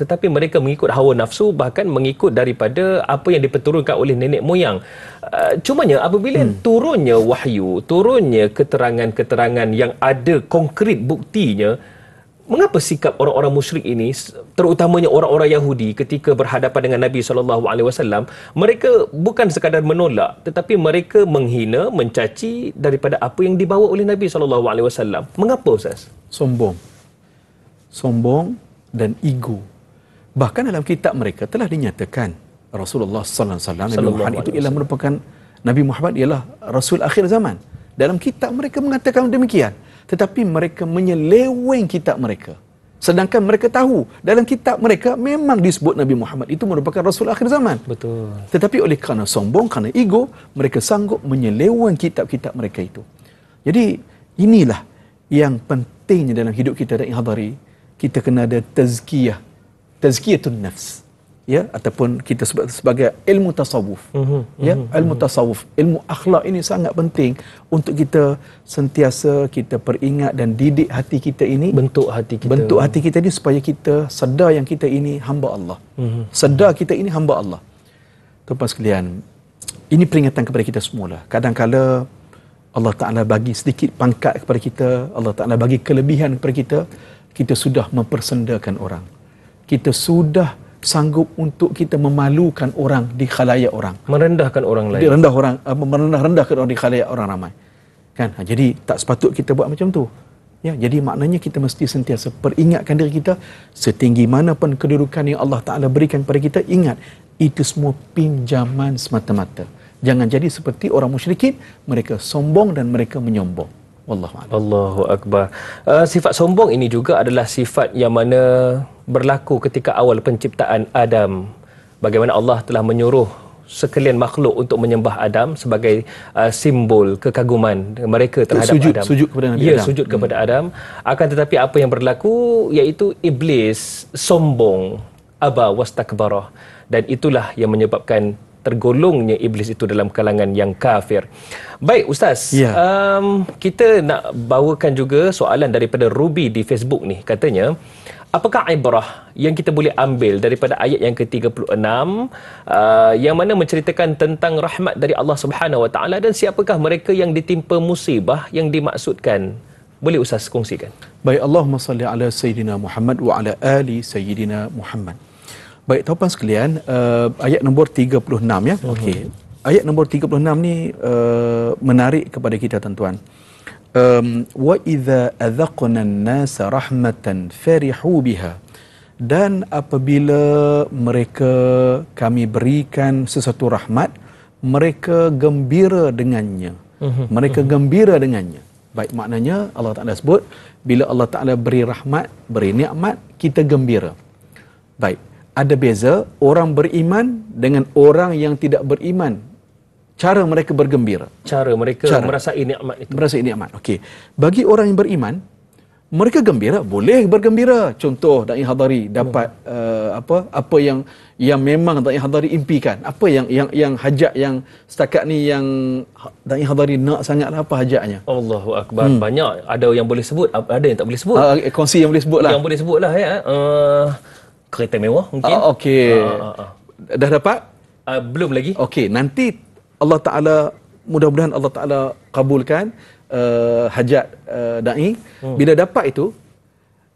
tetapi mereka mengikut hawa nafsu, bahkan mengikut daripada apa yang diperturunkan oleh nenek moyang. Cumanya apabila turunnya wahyu, turunnya keterangan-keterangan yang ada konkret buktinya, mengapa sikap orang-orang musyrik ini, terutamanya orang-orang Yahudi, ketika berhadapan dengan Nabi SAW, mereka bukan sekadar menolak, tetapi mereka menghina, mencaci daripada apa yang dibawa oleh Nabi SAW. Mengapa Ustaz? Sombong dan ego. Bahkan dalam kitab mereka telah dinyatakan Rasulullah SAW, Nabi Muhammad itu ialah merupakan, Nabi Muhammad ialah Rasul akhir zaman. Dalam kitab mereka mengatakan demikian. Tetapi mereka menyeleweng kitab mereka. Sedangkan mereka tahu dalam kitab mereka memang disebut Nabi Muhammad itu merupakan Rasul akhir zaman. Betul. Tetapi oleh kerana sombong, kerana ego, mereka sanggup menyeleweng kitab-kitab mereka itu. Jadi inilah yang pentingnya dalam hidup kita dan hadari. Kita kena ada tazkiyah. Tazkiyatun nafs. ya, ataupun kita sebut sebagai ilmu tasawuf. Ya, ilmu tasawuf, ilmu akhlak ini sangat penting untuk kita sentiasa kita peringat dan didik hati kita ini, bentuk hati kita ini supaya kita sedar yang kita ini hamba Allah. Sedar kita ini hamba Allah. Tuan-tuan sekalian, ini peringatan kepada kita semua lah. Kadang-kala Allah Ta'ala bagi sedikit pangkat kepada kita, Allah Ta'ala bagi kelebihan kepada kita sudah mempersendakan orang. Kita sudah sanggup untuk kita memalukan orang di khalayak orang, merendahkan orang lain, merendahkan orang di khalayak orang ramai, kan? Jadi tak sepatut kita buat macam tu, ya. Jadi maknanya kita mesti sentiasa peringatkan diri kita, setinggi mana pun kedudukan yang Allah Ta'ala berikan kepada kita, ingat itu semua pinjaman semata-mata. Jangan jadi seperti orang musyrikin, mereka sombong dan mereka menyombong. Wallahu'alam. Allahu Akbar. Sifat sombong ini juga adalah sifat yang mana berlaku ketika awal penciptaan Adam. Bagaimana Allah telah menyuruh sekalian makhluk untuk menyembah Adam sebagai simbol kekaguman mereka terhadap Adam. Sujud kepada Nabi Adam. Sujud kepada Adam. Akan tetapi apa yang berlaku iaitu iblis sombong, aba wastakbara, dan itulah yang menyebabkan tergolongnya iblis itu dalam kalangan yang kafir. Baik Ustaz, kita nak bawakan juga soalan daripada Ruby di Facebook ni. Katanya, apakah ibrah yang kita boleh ambil daripada ayat yang ke-36 yang mana menceritakan tentang rahmat dari Allah Subhanahu Wa Taala, dan siapakah mereka yang ditimpa musibah yang dimaksudkan? Boleh Ustaz kongsikan? Baik, Allahumma salli ala Sayyidina Muhammad wa ala ali Sayyidina Muhammad. Baik, tuan-tuan sekalian, ayat nombor 36 ya. Okey. Ayat nombor 36 ni menarik kepada kita tuan-tuan. Wa idza adzaqna an-nasa rahmatan farihu biha. Dan apabila kami berikan sesuatu rahmat, mereka gembira dengannya. Mereka gembira dengannya. Baik, maknanya Allah Ta'ala sebut, bila Allah Ta'ala beri rahmat, beri nikmat, kita gembira. Baik, ada beza orang beriman dengan orang yang tidak beriman. Cara mereka bergembira, cara mereka merasai nikmat itu. Merasai nikmat. Okey. Bagi orang yang beriman, mereka gembira, boleh bergembira. Contoh Da'i Hadari dapat apa yang memang Da'i Hadari impikan. Apa yang hajat yang setakat ni yang Da'i Hadari nak sangatlah, apa hajatnya? Allahu Akbar. Banyak, ada yang boleh sebut, ada yang tak boleh sebut. Kongsi yang boleh sebut lah. Yang boleh sebut lah ya. Kereta mewah mungkin. Okey. Dah dapat? Belum lagi. Okey, nanti Allah Ta'ala, mudah-mudahan Allah Ta'ala kabulkan hajat da'i. Bila dapat itu,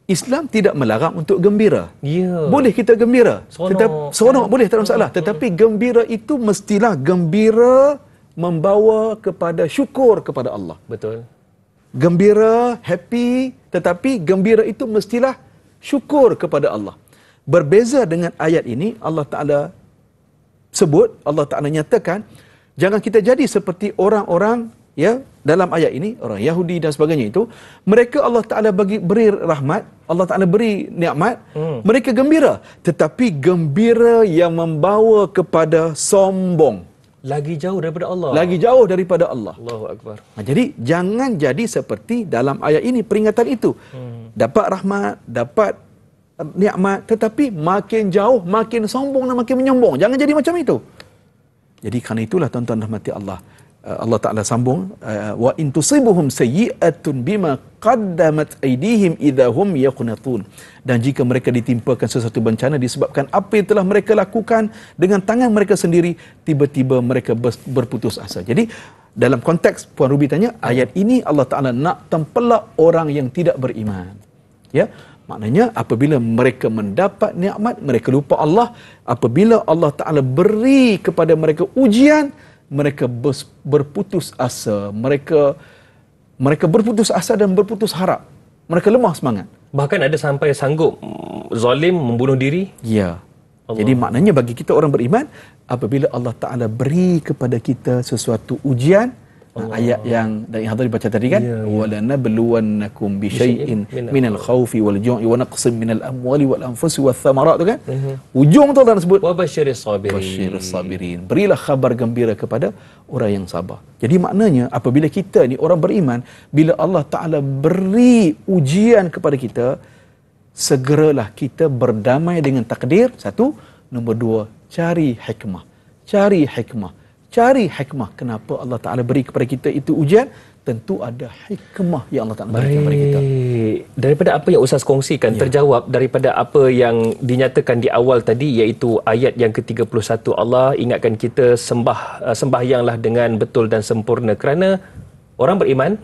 Islam tidak melarang untuk gembira. Boleh kita gembira. Seronok boleh, tak ada masalah. Tetapi gembira itu mestilah gembira membawa kepada syukur kepada Allah. Betul. Gembira, happy, tetapi gembira itu mestilah syukur kepada Allah. Berbeza dengan ayat ini, Allah Ta'ala sebut, Allah Ta'ala nyatakan, jangan kita jadi seperti orang-orang ya dalam ayat ini, orang Yahudi dan sebagainya itu, mereka Allah Ta'ala beri rahmat, Allah Ta'ala beri nikmat, mereka gembira, tetapi gembira yang membawa kepada sombong. Lagi jauh daripada Allah. Lagi jauh daripada Allah. Allahu Akbar. Jadi jangan jadi seperti dalam ayat ini, peringatan itu. Dapat rahmat, dapat nikmat, tetapi makin jauh, makin sombong dan makin menyombong. Jangan jadi macam itu. Jadi kerana itulah tuan-tuan rahmati Allah, Allah Ta'ala sambung, wa in tusibuhum sayyi'atun bima qaddamat aydihim idahum yaqnatun. Dan jika mereka ditimpakan sesuatu bencana disebabkan apa yang telah mereka lakukan dengan tangan mereka sendiri, tiba-tiba mereka berputus asa. Jadi dalam konteks Puan Ruby tanya, ayat ini Allah Ta'ala nak tempelak orang yang tidak beriman. Ya, maknanya apabila mereka mendapat nikmat, mereka lupa Allah. Apabila Allah Ta'ala beri kepada mereka ujian, mereka berputus asa. Mereka berputus asa dan berputus harap. Mereka lemah semangat. Bahkan ada sampai sanggup zalim membunuh diri. Ya. Jadi maknanya bagi kita orang beriman, apabila Allah Ta'ala beri kepada kita sesuatu ujian, ayat yang Da'i Hadari baca tadi kan, wala nabluwannakum bi syai'in minal khaufi wal ju'i wa naqsin minal amwali wal anfusi wath thamarat tu kan. Ujung tu Allah sebut wa basyiris sabirin. Basyiris sabirin. Berilah khabar gembira kepada orang yang sabar. Jadi maknanya apabila kita ni orang beriman, bila Allah Ta'ala beri ujian kepada kita, segeralah kita berdamai dengan takdir. Satu, Nombor 2, cari hikmah. Cari hikmah. Cari hikmah. Kenapa Allah Ta'ala beri kepada kita itu ujian? Tentu ada hikmah yang Allah Ta'ala berikan kepada kita. Daripada apa yang Ustaz kongsikan, terjawab daripada apa yang dinyatakan di awal tadi, iaitu ayat yang ke-31. Allah ingatkan kita sembahyanglah dengan betul dan sempurna, kerana orang beriman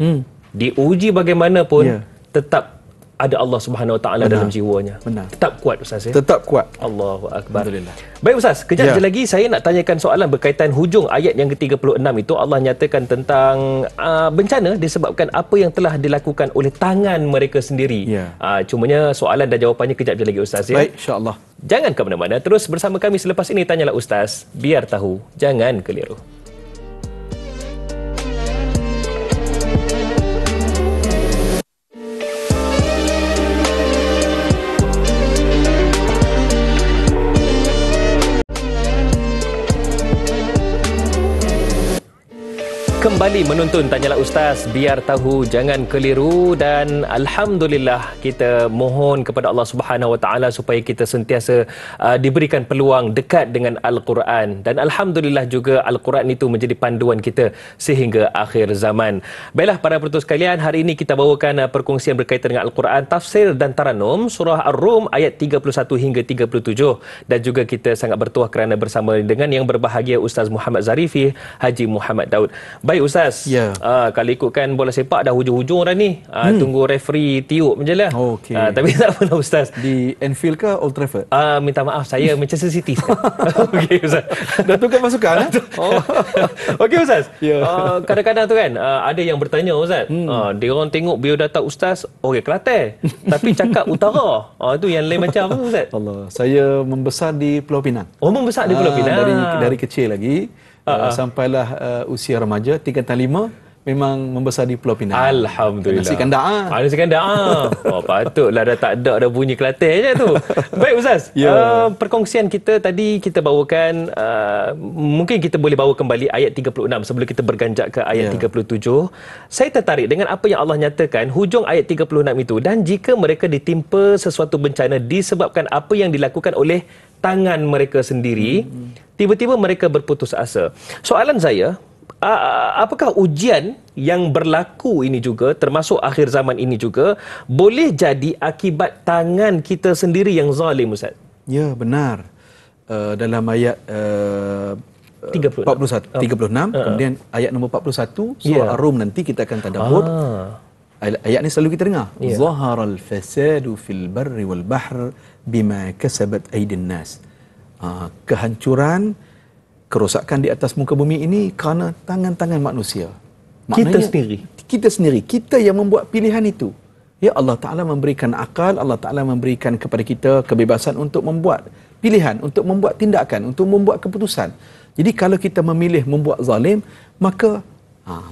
diuji bagaimanapun tetap ada Allah Subhanahu Wa Taala dalam jiwanya. Benar. Tetap kuat Ustaz ya. Tetap kuat. Allahu Akbar. Alhamdulillah. Baik Ustaz, kejap je lagi saya nak tanyakan soalan berkaitan hujung ayat yang ke-36 itu. Allah nyatakan tentang bencana disebabkan apa yang telah dilakukan oleh tangan mereka sendiri. Cumanya soalan dan jawapannya kejap je lagi Ustaz ya. Baik, insya-Allah. Jangan ke mana-mana, terus bersama kami selepas ini Tanyalah Ustaz, biar tahu, jangan keliru. Kembali menuntun Tanyalah Ustaz, biar tahu jangan keliru. Dan alhamdulillah kita mohon kepada Allah Subhanahu Wa Taala supaya kita sentiasa diberikan peluang dekat dengan Al-Quran, dan alhamdulillah juga Al-Quran itu menjadi panduan kita sehingga akhir zaman. Baiklah para penonton sekalian, hari ini kita bawakan perkongsian berkaitan dengan Al-Quran, tafsir dan taranum surah Ar-Rum ayat 31 hingga 37, dan juga kita sangat bertuah kerana bersama dengan yang berbahagia Ustaz Muhammad Zarifi, Haji Muhammad Daud. Baik Ustaz, kalau ikutkan bola sepak dah hujung-hujung dah ni, tunggu referee tiup je lah. Tapi tak apalah Ustaz. Di Anfield ke Old Trafford? Minta maaf, saya Manchester City. Okey Ustaz. Dah tukar pasukan? Okey Ustaz. Kadang-kadang tu kan ada yang bertanya Ustaz, dia orang tengok biodata Ustaz, okey Kelantan, tapi cakap utara. Itu yang lain macam apa Ustaz? Allah, saya membesar di Pulau Pinang. Oh, membesar di Pulau Pinang. Dari kecil lagi. Sampailah usia remaja, tingkatan 5, memang membesar di Pulau Pinang. Alhamdulillah. Nasi kandar. Nasi kandar. Patutlah dah tak ada bunyi Kelantan je tu. Baik Ustaz, perkongsian kita tadi kita bawakan, mungkin kita boleh bawa kembali ayat 36 sebelum kita berganjak ke ayat 37. Saya tertarik dengan apa yang Allah nyatakan hujung ayat 36 itu. Dan jika mereka ditimpa sesuatu bencana disebabkan apa yang dilakukan oleh tangan mereka sendiri, tiba-tiba mereka berputus asa. Soalan saya, apakah ujian yang berlaku ini juga, termasuk akhir zaman ini juga, boleh jadi akibat tangan kita sendiri yang zalim Ustaz? Ya, benar. Dalam ayat 36, kemudian ayat nombor 41 surah Ar-Rum, nanti kita akan tadabbur. Ayat ni selalu kita dengar. Zaharal fasadu fil barri wal bahr bima kasabat aydin nas. Kehancuran, kerosakan di atas muka bumi ini kerana tangan-tangan manusia. Maknanya, kita sendiri, kita yang membuat pilihan itu. Ya, Allah Ta'ala memberikan akal, Allah Ta'ala memberikan kepada kita kebebasan untuk membuat pilihan, untuk membuat tindakan, untuk membuat keputusan. Jadi kalau kita memilih membuat zalim, maka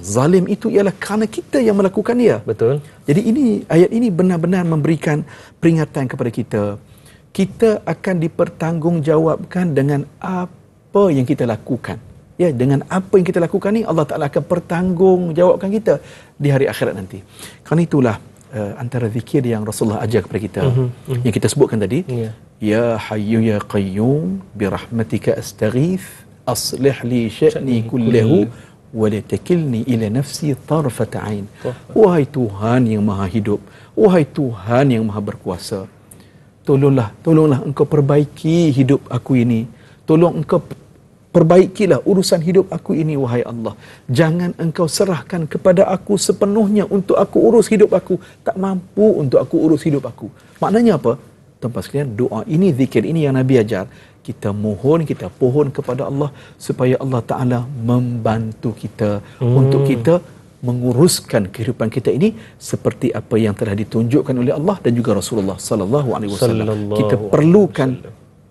zalim itu ialah kerana kita yang melakukan dia. Betul. Jadi ayat ini benar-benar memberikan peringatan kepada kita. Kita akan dipertanggungjawabkan dengan apa yang kita lakukan. Ya, dengan apa yang kita lakukan ni Allah Ta'ala akan pertanggungjawabkan kita di hari akhirat nanti. Kerana itulah antara zikir yang Rasulullah ajar kepada kita, yang kita sebutkan tadi, Ya Hayyu Ya Qayyum birahmatika astaghith aslih li sya'ni kullahu wa la takilni ila nafsi tarfata ain. Wahai Tuhan yang Maha Hidup, wahai Tuhan yang Maha Berkuasa, tolonglah engkau perbaiki hidup aku ini. Tolong engkau perbaikilah urusan hidup aku ini, wahai Allah. Jangan engkau serahkan kepada aku sepenuhnya untuk aku urus hidup aku. Tak mampu untuk aku urus hidup aku. Maknanya apa? Tuan-tuan sekalian, doa ini, zikir ini yang Nabi ajar. Kita mohon, kita pohon kepada Allah supaya Allah Ta'ala membantu kita untuk kita menguruskan kehidupan kita ini seperti apa yang telah ditunjukkan oleh Allah dan juga Rasulullah sallallahu alaihi wasallam. Kita perlukan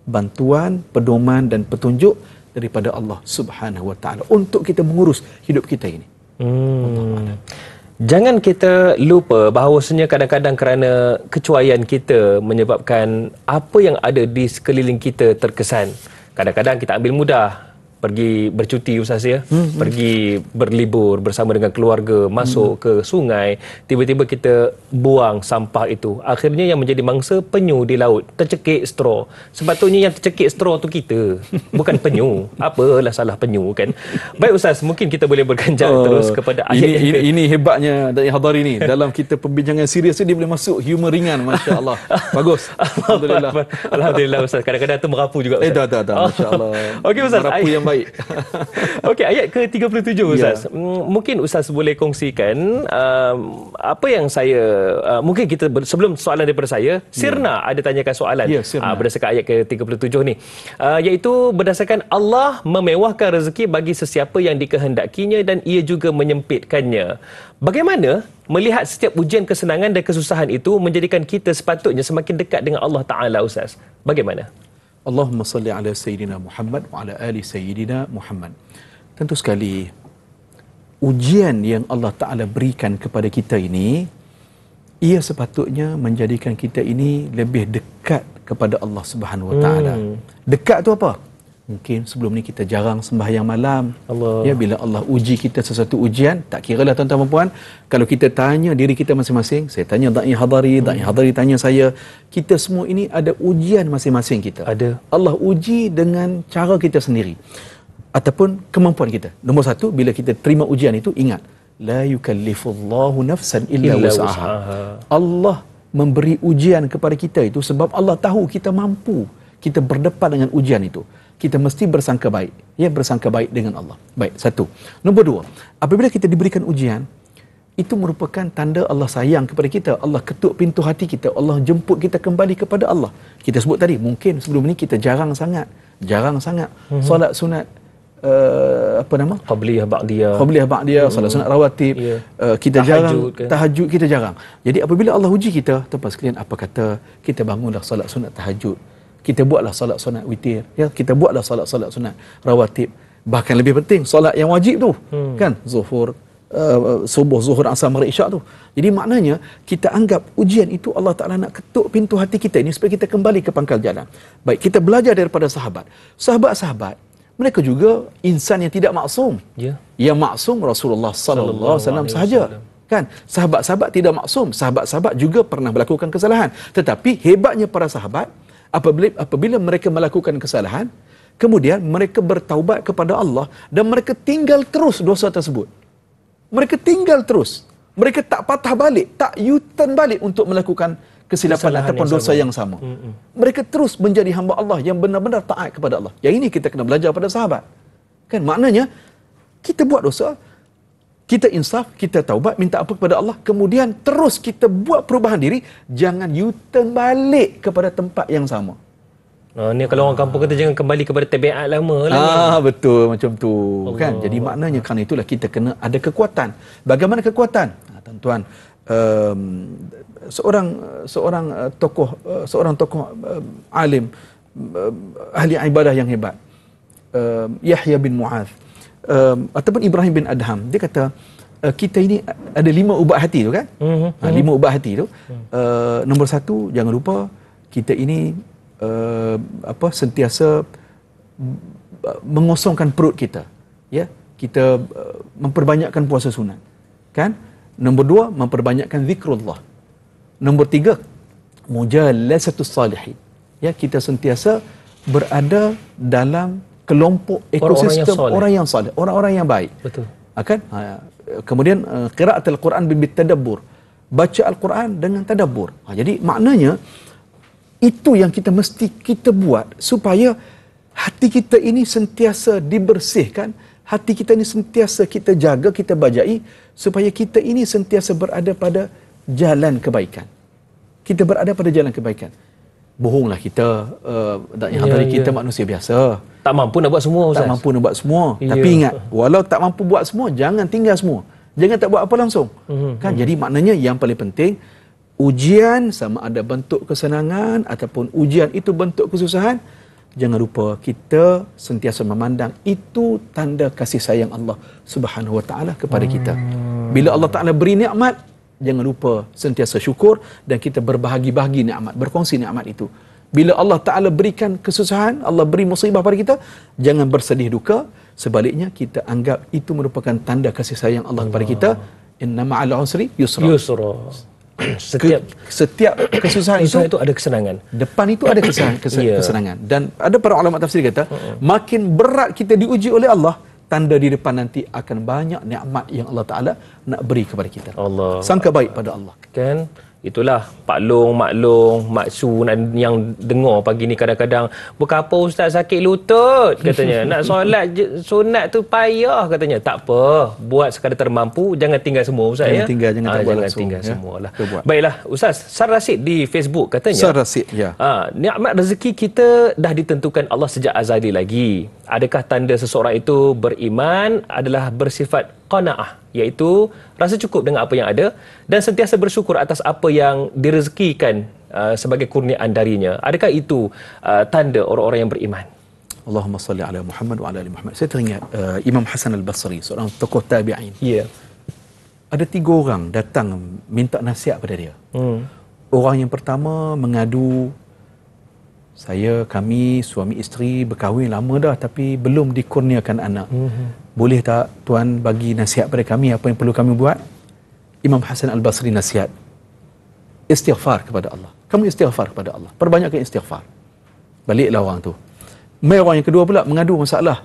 bantuan, pedoman dan petunjuk daripada Allah Subhanahu wa taala untuk kita mengurus hidup kita ini. Jangan kita lupa bahawasanya kadang-kadang kerana kecuaian kita menyebabkan apa yang ada di sekeliling kita terkesan. Kadang-kadang kita ambil mudah pergi bercuti Ustaz ya, pergi berlibur bersama dengan keluarga, masuk ke sungai, tiba-tiba kita buang sampah itu. Akhirnya yang menjadi mangsa penyu di laut, tercekik straw. Sepatutnya yang tercekik straw tu kita, bukan penyu. Apalah salah penyu kan. Baik Ustaz, mungkin kita boleh berganjak terus kepada ayat ini hebatnya Da'i Hadari ni. Dalam kita perbincangan serius tu dia boleh masuk humor ringan, masya-Allah. Bagus. Alhamdulillah. Alhamdulillah Ustaz. Kadang-kadang tu merapu juga Ustaz. Dah, masya-Allah. Okey Ustaz, merapu yang baik. Okey, ayat ke-37 Ustaz. Mungkin Ustaz boleh kongsikan apa yang saya mungkin kita sebelum soalan daripada saya, Sirna ada tanyakan soalan berdasarkan ayat ke-37 ni. Iaitu berdasarkan Allah memewahkan rezeki bagi sesiapa yang dikehendakinya dan ia juga menyempitkannya. Bagaimana melihat setiap ujian kesenangan dan kesusahan itu menjadikan kita sepatutnya semakin dekat dengan Allah Ta'ala Ustaz? Bagaimana? Allahumma salli ala Sayyidina Muhammad wa ala ali Sayyidina Muhammad. Tentu sekali, ujian yang Allah Ta'ala berikan kepada kita ini, ia sepatutnya menjadikan kita ini lebih dekat kepada Allah Subhanahu Wa Ta'ala. Dekat tu apa? Mungkin sebelum ni kita jarang sembahyang malam. Ya, bila Allah uji kita sesuatu ujian, tak kira lah tuan-tuan dan puan, kalau kita tanya diri kita masing-masing, saya tanya Da'i Hadari, Da'i Hadari tanya saya, kita semua ini ada ujian masing-masing kita. Ada. Allah uji dengan cara kita sendiri ataupun kemampuan kita. Nombor satu, bila kita terima ujian itu, ingat, la yukallifullahu nafsan illa wus'aha. Allah memberi ujian kepada kita itu sebab Allah tahu kita mampu. Kita berdepan dengan ujian itu, kita mesti bersangka baik. Ya, bersangka baik dengan Allah. Baik, satu. Nombor dua, apabila kita diberikan ujian, itu merupakan tanda Allah sayang kepada kita. Allah ketuk pintu hati kita. Allah jemput kita kembali kepada Allah. Kita sebut tadi, mungkin sebelum ni kita jarang sangat solat sunat, Qabliyah Ba'diyah, solat sunat rawatib, kita jarang tahajud, kita jarang. Jadi apabila Allah uji kita, tuan-tuan sekalian, apa kata kita bangunlah solat sunat tahajud, kita buatlah solat sunat witir, ya, kita buatlah solat sunat rawatib. Bahkan lebih penting, solat yang wajib tu, kan, zuhur, subuh, zuhur, asar, maghrib, isyak tu. Jadi maknanya kita anggap ujian itu Allah Ta'ala nak ketuk pintu hati kita ini supaya kita kembali ke pangkal jalan. Baik, kita belajar daripada sahabat-sahabat, mereka juga insan yang tidak maksum. Yang maksum Rasulullah sallallahu alaihi wasallam sahaja. Kan, sahabat-sahabat tidak maksum. Sahabat-sahabat juga pernah melakukan kesalahan. Tetapi hebatnya para sahabat, apabila mereka melakukan kesalahan, kemudian mereka bertaubat kepada Allah dan mereka tinggal terus dosa tersebut. Mereka tinggal terus. Mereka tak patah balik, tak U-turn balik untuk melakukan kesilapan ataupun dosa yang sama. Mereka terus menjadi hamba Allah yang benar-benar taat kepada Allah. Yang ini kita kena belajar pada sahabat. Kan, maknanya kita buat dosa, kita insaf, kita taubat, minta apa kepada Allah, kemudian terus kita buat perubahan diri, jangan U-turn balik kepada tempat yang sama. Ni kalau orang kampung kata jangan kembali kepada tabiat lama lah. Betul macam tu. Kan? Jadi maknanya kerana itulah kita kena ada kekuatan. Bagaimana kekuatan? Tuan-tuan, seorang tokoh alim, ahli ibadah yang hebat, Yahya bin Mu'adh, ataupun Ibrahim bin Adham, dia kata kita ini ada 5 ubat hati tu kan. 5 ubat hati tu. Nombor 1, jangan lupa kita ini sentiasa mengosongkan perut kita. Ya, kita memperbanyakkan puasa sunat. Kan? Nombor 2, memperbanyakkan zikrullah. Nombor 3, mujalasatus salihin. Ya, kita sentiasa berada dalam kelompok ekosistem orang yang soleh, orang-orang yang baik. Betul. Kemudian qiraatul Quran bitadabbur. Baca Al-Quran dengan tadabbur. Jadi maknanya itu yang kita mesti kita buat supaya hati kita ini sentiasa dibersihkan, hati kita ini sentiasa kita jaga, kita bajai supaya kita ini sentiasa berada pada jalan kebaikan. Kita berada pada jalan kebaikan. Bohonglah kita, kita manusia biasa. Tak mampu nak buat semua Ustaz. Tak mampu nak buat semua. Tapi ingat, walau tak mampu buat semua, jangan tinggal semua. Jangan tak buat apa langsung. Kan? Jadi maknanya yang paling penting, ujian sama ada bentuk kesenangan ataupun ujian itu bentuk kesusahan, jangan lupa kita sentiasa memandang itu tanda kasih sayang Allah Subhanahu Wa Taala kepada kita. Bila Allah Taala beri nikmat, jangan lupa sentiasa syukur dan kita berbahagi-bahagi nikmat, berkongsi nikmat itu. Bila Allah Ta'ala berikan kesusahan, Allah beri musibah pada kita, jangan bersedih duka. Sebaliknya, kita anggap itu merupakan tanda kasih sayang Allah kepada kita. Inna ma'al usri yusra. Setiap kesusahan itu ada kesenangan. Depan itu ada kesenangan. Dan ada para ulama tafsir kata, makin berat kita diuji oleh Allah, tanda di depan nanti akan banyak nikmat yang Allah Ta'ala nak beri kepada kita. Allah. Sangka baik pada Allah. Kan? Itulah Pak Long, Mak Long, Mak Su yang dengar pagi ni kadang-kadang, "Berapa ustaz sakit lutut?" katanya. "Nak solat sunat tu payah," katanya. Tak apa, buat sekadar termampu, jangan tinggal semua ustaz jangan ya. Tinggal, jangan tinggal semualah. Baiklah ustaz, Sar Rasid di Facebook katanya. Sar Rasid, ya. Nikmat rezeki kita dah ditentukan Allah sejak azali lagi. Adakah tanda seseorang itu beriman adalah bersifat qanaah, iaitu rasa cukup dengan apa yang ada dan sentiasa bersyukur atas apa yang direzekikan sebagai kurniaan darinya? Adakah itu tanda orang-orang yang beriman? Allahumma salli ala Muhammad wa ala ali Muhammad. Saya teringat Imam Hasan Al-Basri, seorang tokoh tabi'in. Ya. Ada 3 orang datang minta nasihat pada dia. Orang yang pertama mengadu, kami suami isteri berkahwin lama dah tapi belum dikurniakan anak. Boleh tak tuan bagi nasihat pada kami, apa yang perlu kami buat? Imam Hasan Al-Basri nasihat, istighfar kepada Allah. Kamu istighfar kepada Allah, perbanyakkan istighfar. Baliklah orang tu. Mai orang yang kedua pula mengadu masalah,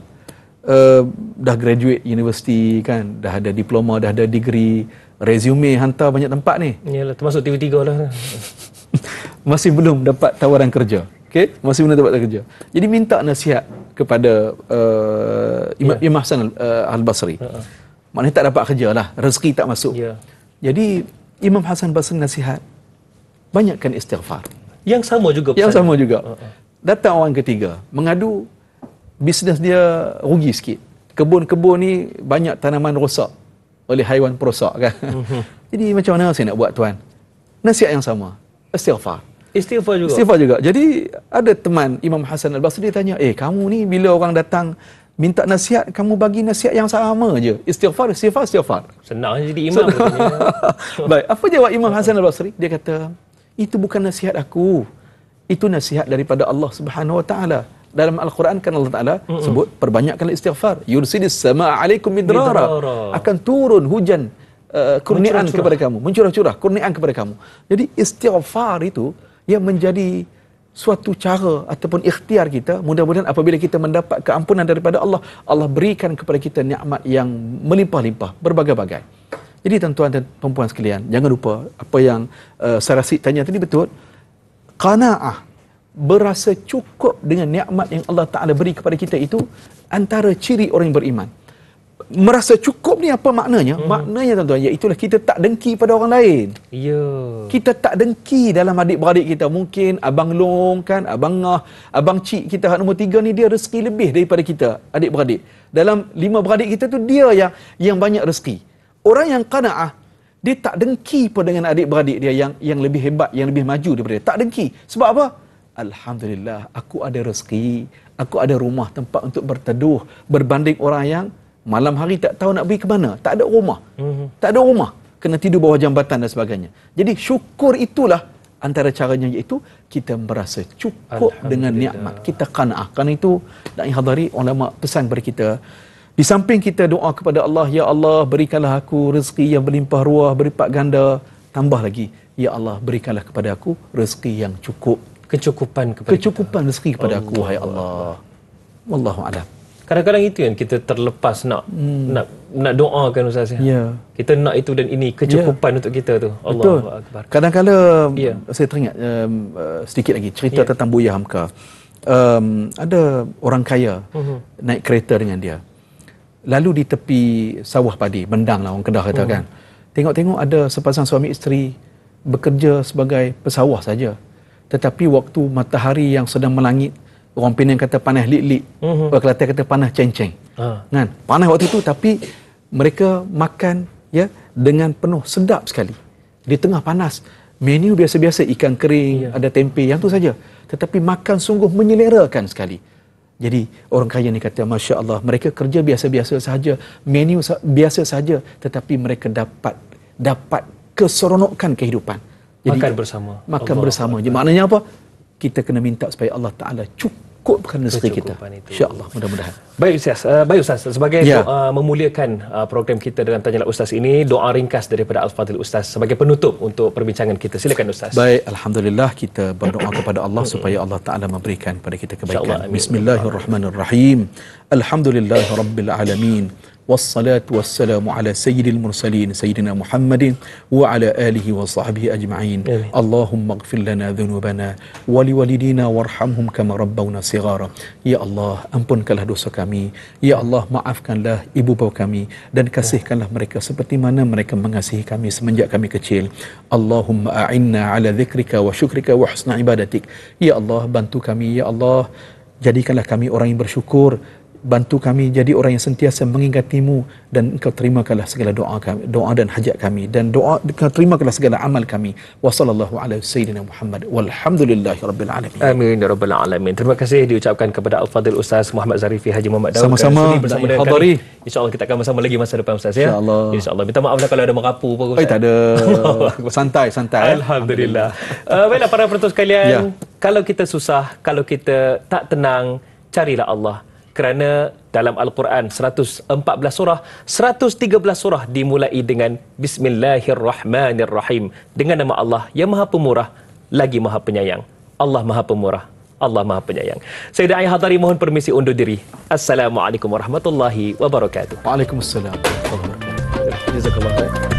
dah graduate universiti kan, dah ada diploma, dah ada degree, resume hantar banyak tempat ni. Yalah, termasuk TV3 lah. Masih belum dapat tawaran kerja. Okey, masih belum dapat kerja. Jadi minta nasihat kepada Imam Hasan Al-Basri. Maknanya tak dapat kerja lah, rezeki tak masuk. Jadi Imam Hasan Al-Basri nasihat, banyakkan istighfar. Yang sama juga. Datang orang ketiga mengadu, bisnes dia rugi sikit. Kebun-kebun ni banyak tanaman rosak oleh haiwan perosak kan. Jadi macam mana saya nak buat tuan? Nasihat yang sama, istighfar. Istighfar juga. Jadi ada teman Imam Hasan Al-Basri, dia tanya, kamu ni bila orang datang minta nasihat, kamu bagi nasihat yang sama je. Istighfar. Senang je jadi imam. Baik, apa jawab Imam Hasan Al-Basri? Dia kata, itu bukan nasihat aku. Itu nasihat daripada Allah Subhanahu Wa Taala. Dalam Al-Quran kan Allah Ta'ala sebut, perbanyakkanlah istighfar. Yursilis sama'a alaikum midrara. Akan turun hujan kurniaan kepada kamu, mencurah-curah kurniaan kepada kamu. Jadi istighfar itu yang menjadi suatu cara ataupun ikhtiar kita. Mudah-mudahan apabila kita mendapat keampunan daripada Allah, Allah berikan kepada kita nikmat yang melimpah-limpah, berbagai-bagai. Jadi tuan-tuan dan puan-puan sekalian, jangan lupa apa yang Sar Rasid tanya tadi betul. Qanaah, berasa cukup dengan nikmat yang Allah Ta'ala beri kepada kita, itu antara ciri orang yang beriman. Merasa cukup ni apa maknanya? Maknanya tuan-tuan, iaitulah kita tak dengki pada orang lain. Ya. Kita tak dengki dalam adik-beradik kita. Mungkin Abang Long kan, Abang Ngah, Abang Cik kita nombor 3 ni, dia rezeki lebih daripada kita, adik-beradik. Dalam 5 beradik kita tu, dia yang banyak rezeki. Orang yang qanaah, dia tak dengki pun dengan adik-beradik dia yang lebih hebat, yang lebih maju daripada dia. Tak dengki. Sebab apa? Alhamdulillah, aku ada rezeki, aku ada rumah tempat untuk berteduh, berbanding orang yang malam hari tak tahu nak pergi ke mana, tak ada rumah. Tak ada rumah, kena tidur bawah jambatan dan sebagainya. Jadi syukur itulah antara caranya, iaitu kita merasa cukup dengan nikmat. Kita qanaah. Kerana itu, nak hadari, ulama pesan kepada kita, di samping kita doa kepada Allah, ya Allah berikanlah aku rezeki yang berlimpah ruah, berlipat ganda, tambah lagi, ya Allah berikanlah kepada aku rezeki yang cukup. Kecukupan rezeki kepada aku, wahai Allah. Wallahu a'lam. Kadang-kadang itu yang kita terlepas nak doakan Ustaz ya. Ya. Kita nak itu dan ini, kecukupan untuk kita tu. Allahu akbar. Kadang-kadang saya teringat sedikit lagi cerita tentang Buya Hamka. Ada orang kaya naik kereta dengan dia. Lalu di tepi sawah padi, bendang lah orang Kedah kata kan. Tengok-tengok ada sepasang suami isteri bekerja sebagai pesawah saja. Tetapi waktu matahari yang sedang melangit, orang Penang kata panas lik-lik, orang Kelantan kata panas ceng-ceng. Kan? Panas waktu itu, tapi mereka makan ya dengan penuh, sedap sekali. Di tengah panas, menu biasa-biasa, ikan kering, ada tempe, yang tu saja. Tetapi makan sungguh menyelerakan sekali. Jadi orang kaya ni kata, Masya Allah, mereka kerja biasa-biasa sahaja, menu biasa sahaja, tetapi mereka dapat keseronokan kehidupan. Jadi, makan bersama. Makan bersama. Jadi maknanya apa? kita kena minta supaya Allah Ta'ala cukupkan rezeki kita. InsyaAllah, mudah-mudahan. Baik Ustaz, sebagai doa memuliakan program kita dengan Tanyalah Ustaz ini, doa ringkas daripada Al-Fadhil Ustaz sebagai penutup untuk perbincangan kita. Silakan Ustaz. Baik, alhamdulillah, kita berdoa kepada Allah supaya Allah Ta'ala memberikan kepada kita kebaikan. Bismillahirrahmanirrahim. Alhamdulillahirabbil alamin. Wassalatu wassalamu ala sayyidil mursalin sayyidina Muhammadin wa ala alihi wa sahbihi ajma'in. Allahumma ighfir lana dhunubana wa liwalidina warhamhum kama rabbawna shighara. Ya Allah, ampunkanlah dosa kami. Ya Allah, maafkanlah ibu bapa kami dan kasihkanlah mereka seperti mana mereka mengasihi kami semenjak kami kecil. Allahumma a'inna ala dhikrika wa syukrika wa husna ibadatik. Ya Allah, bantu kami. Ya Allah, jadikanlah kami orang yang bersyukur. Bantu kami jadi orang yang sentiasa mengingatimu, dan engkau terimakanlah segala doa kami, doa dan hajat kami, dan engkau terimakanlah segala amal kami. Wa sallallahu ala sayyidina Muhammad walhamdulillahi rabbil alamin. Amin ya rabbal alamin. Terima kasih diucapkan kepada Al-Fadhil Ustaz Muhammad Zarifi Haji Muhammad Daud. Sama-sama bersama dengan kami. InsyaAllah kita akan bersama lagi masa depan Ustaz ya. InsyaAllah. Minta maaf kalau ada merapu apa Ustaz. Tak ada. Santai. Alhamdulillah. Baiklah para penonton sekalian, kalau kita susah, kalau kita tak tenang, carilah Allah. Kerana dalam Al-Quran 114 surah, 113 surah dimulai dengan Bismillahirrahmanirrahim, dengan nama Allah yang Maha Pemurah lagi Maha Penyayang. Allah Maha Pemurah, Allah Maha Penyayang. Saya Da'i Hadari mohon permisi undur diri. Assalamualaikum warahmatullahi wabarakatuh. Waalaikumsalam warahmatullahi wabarakatuh. Jazakallah khair.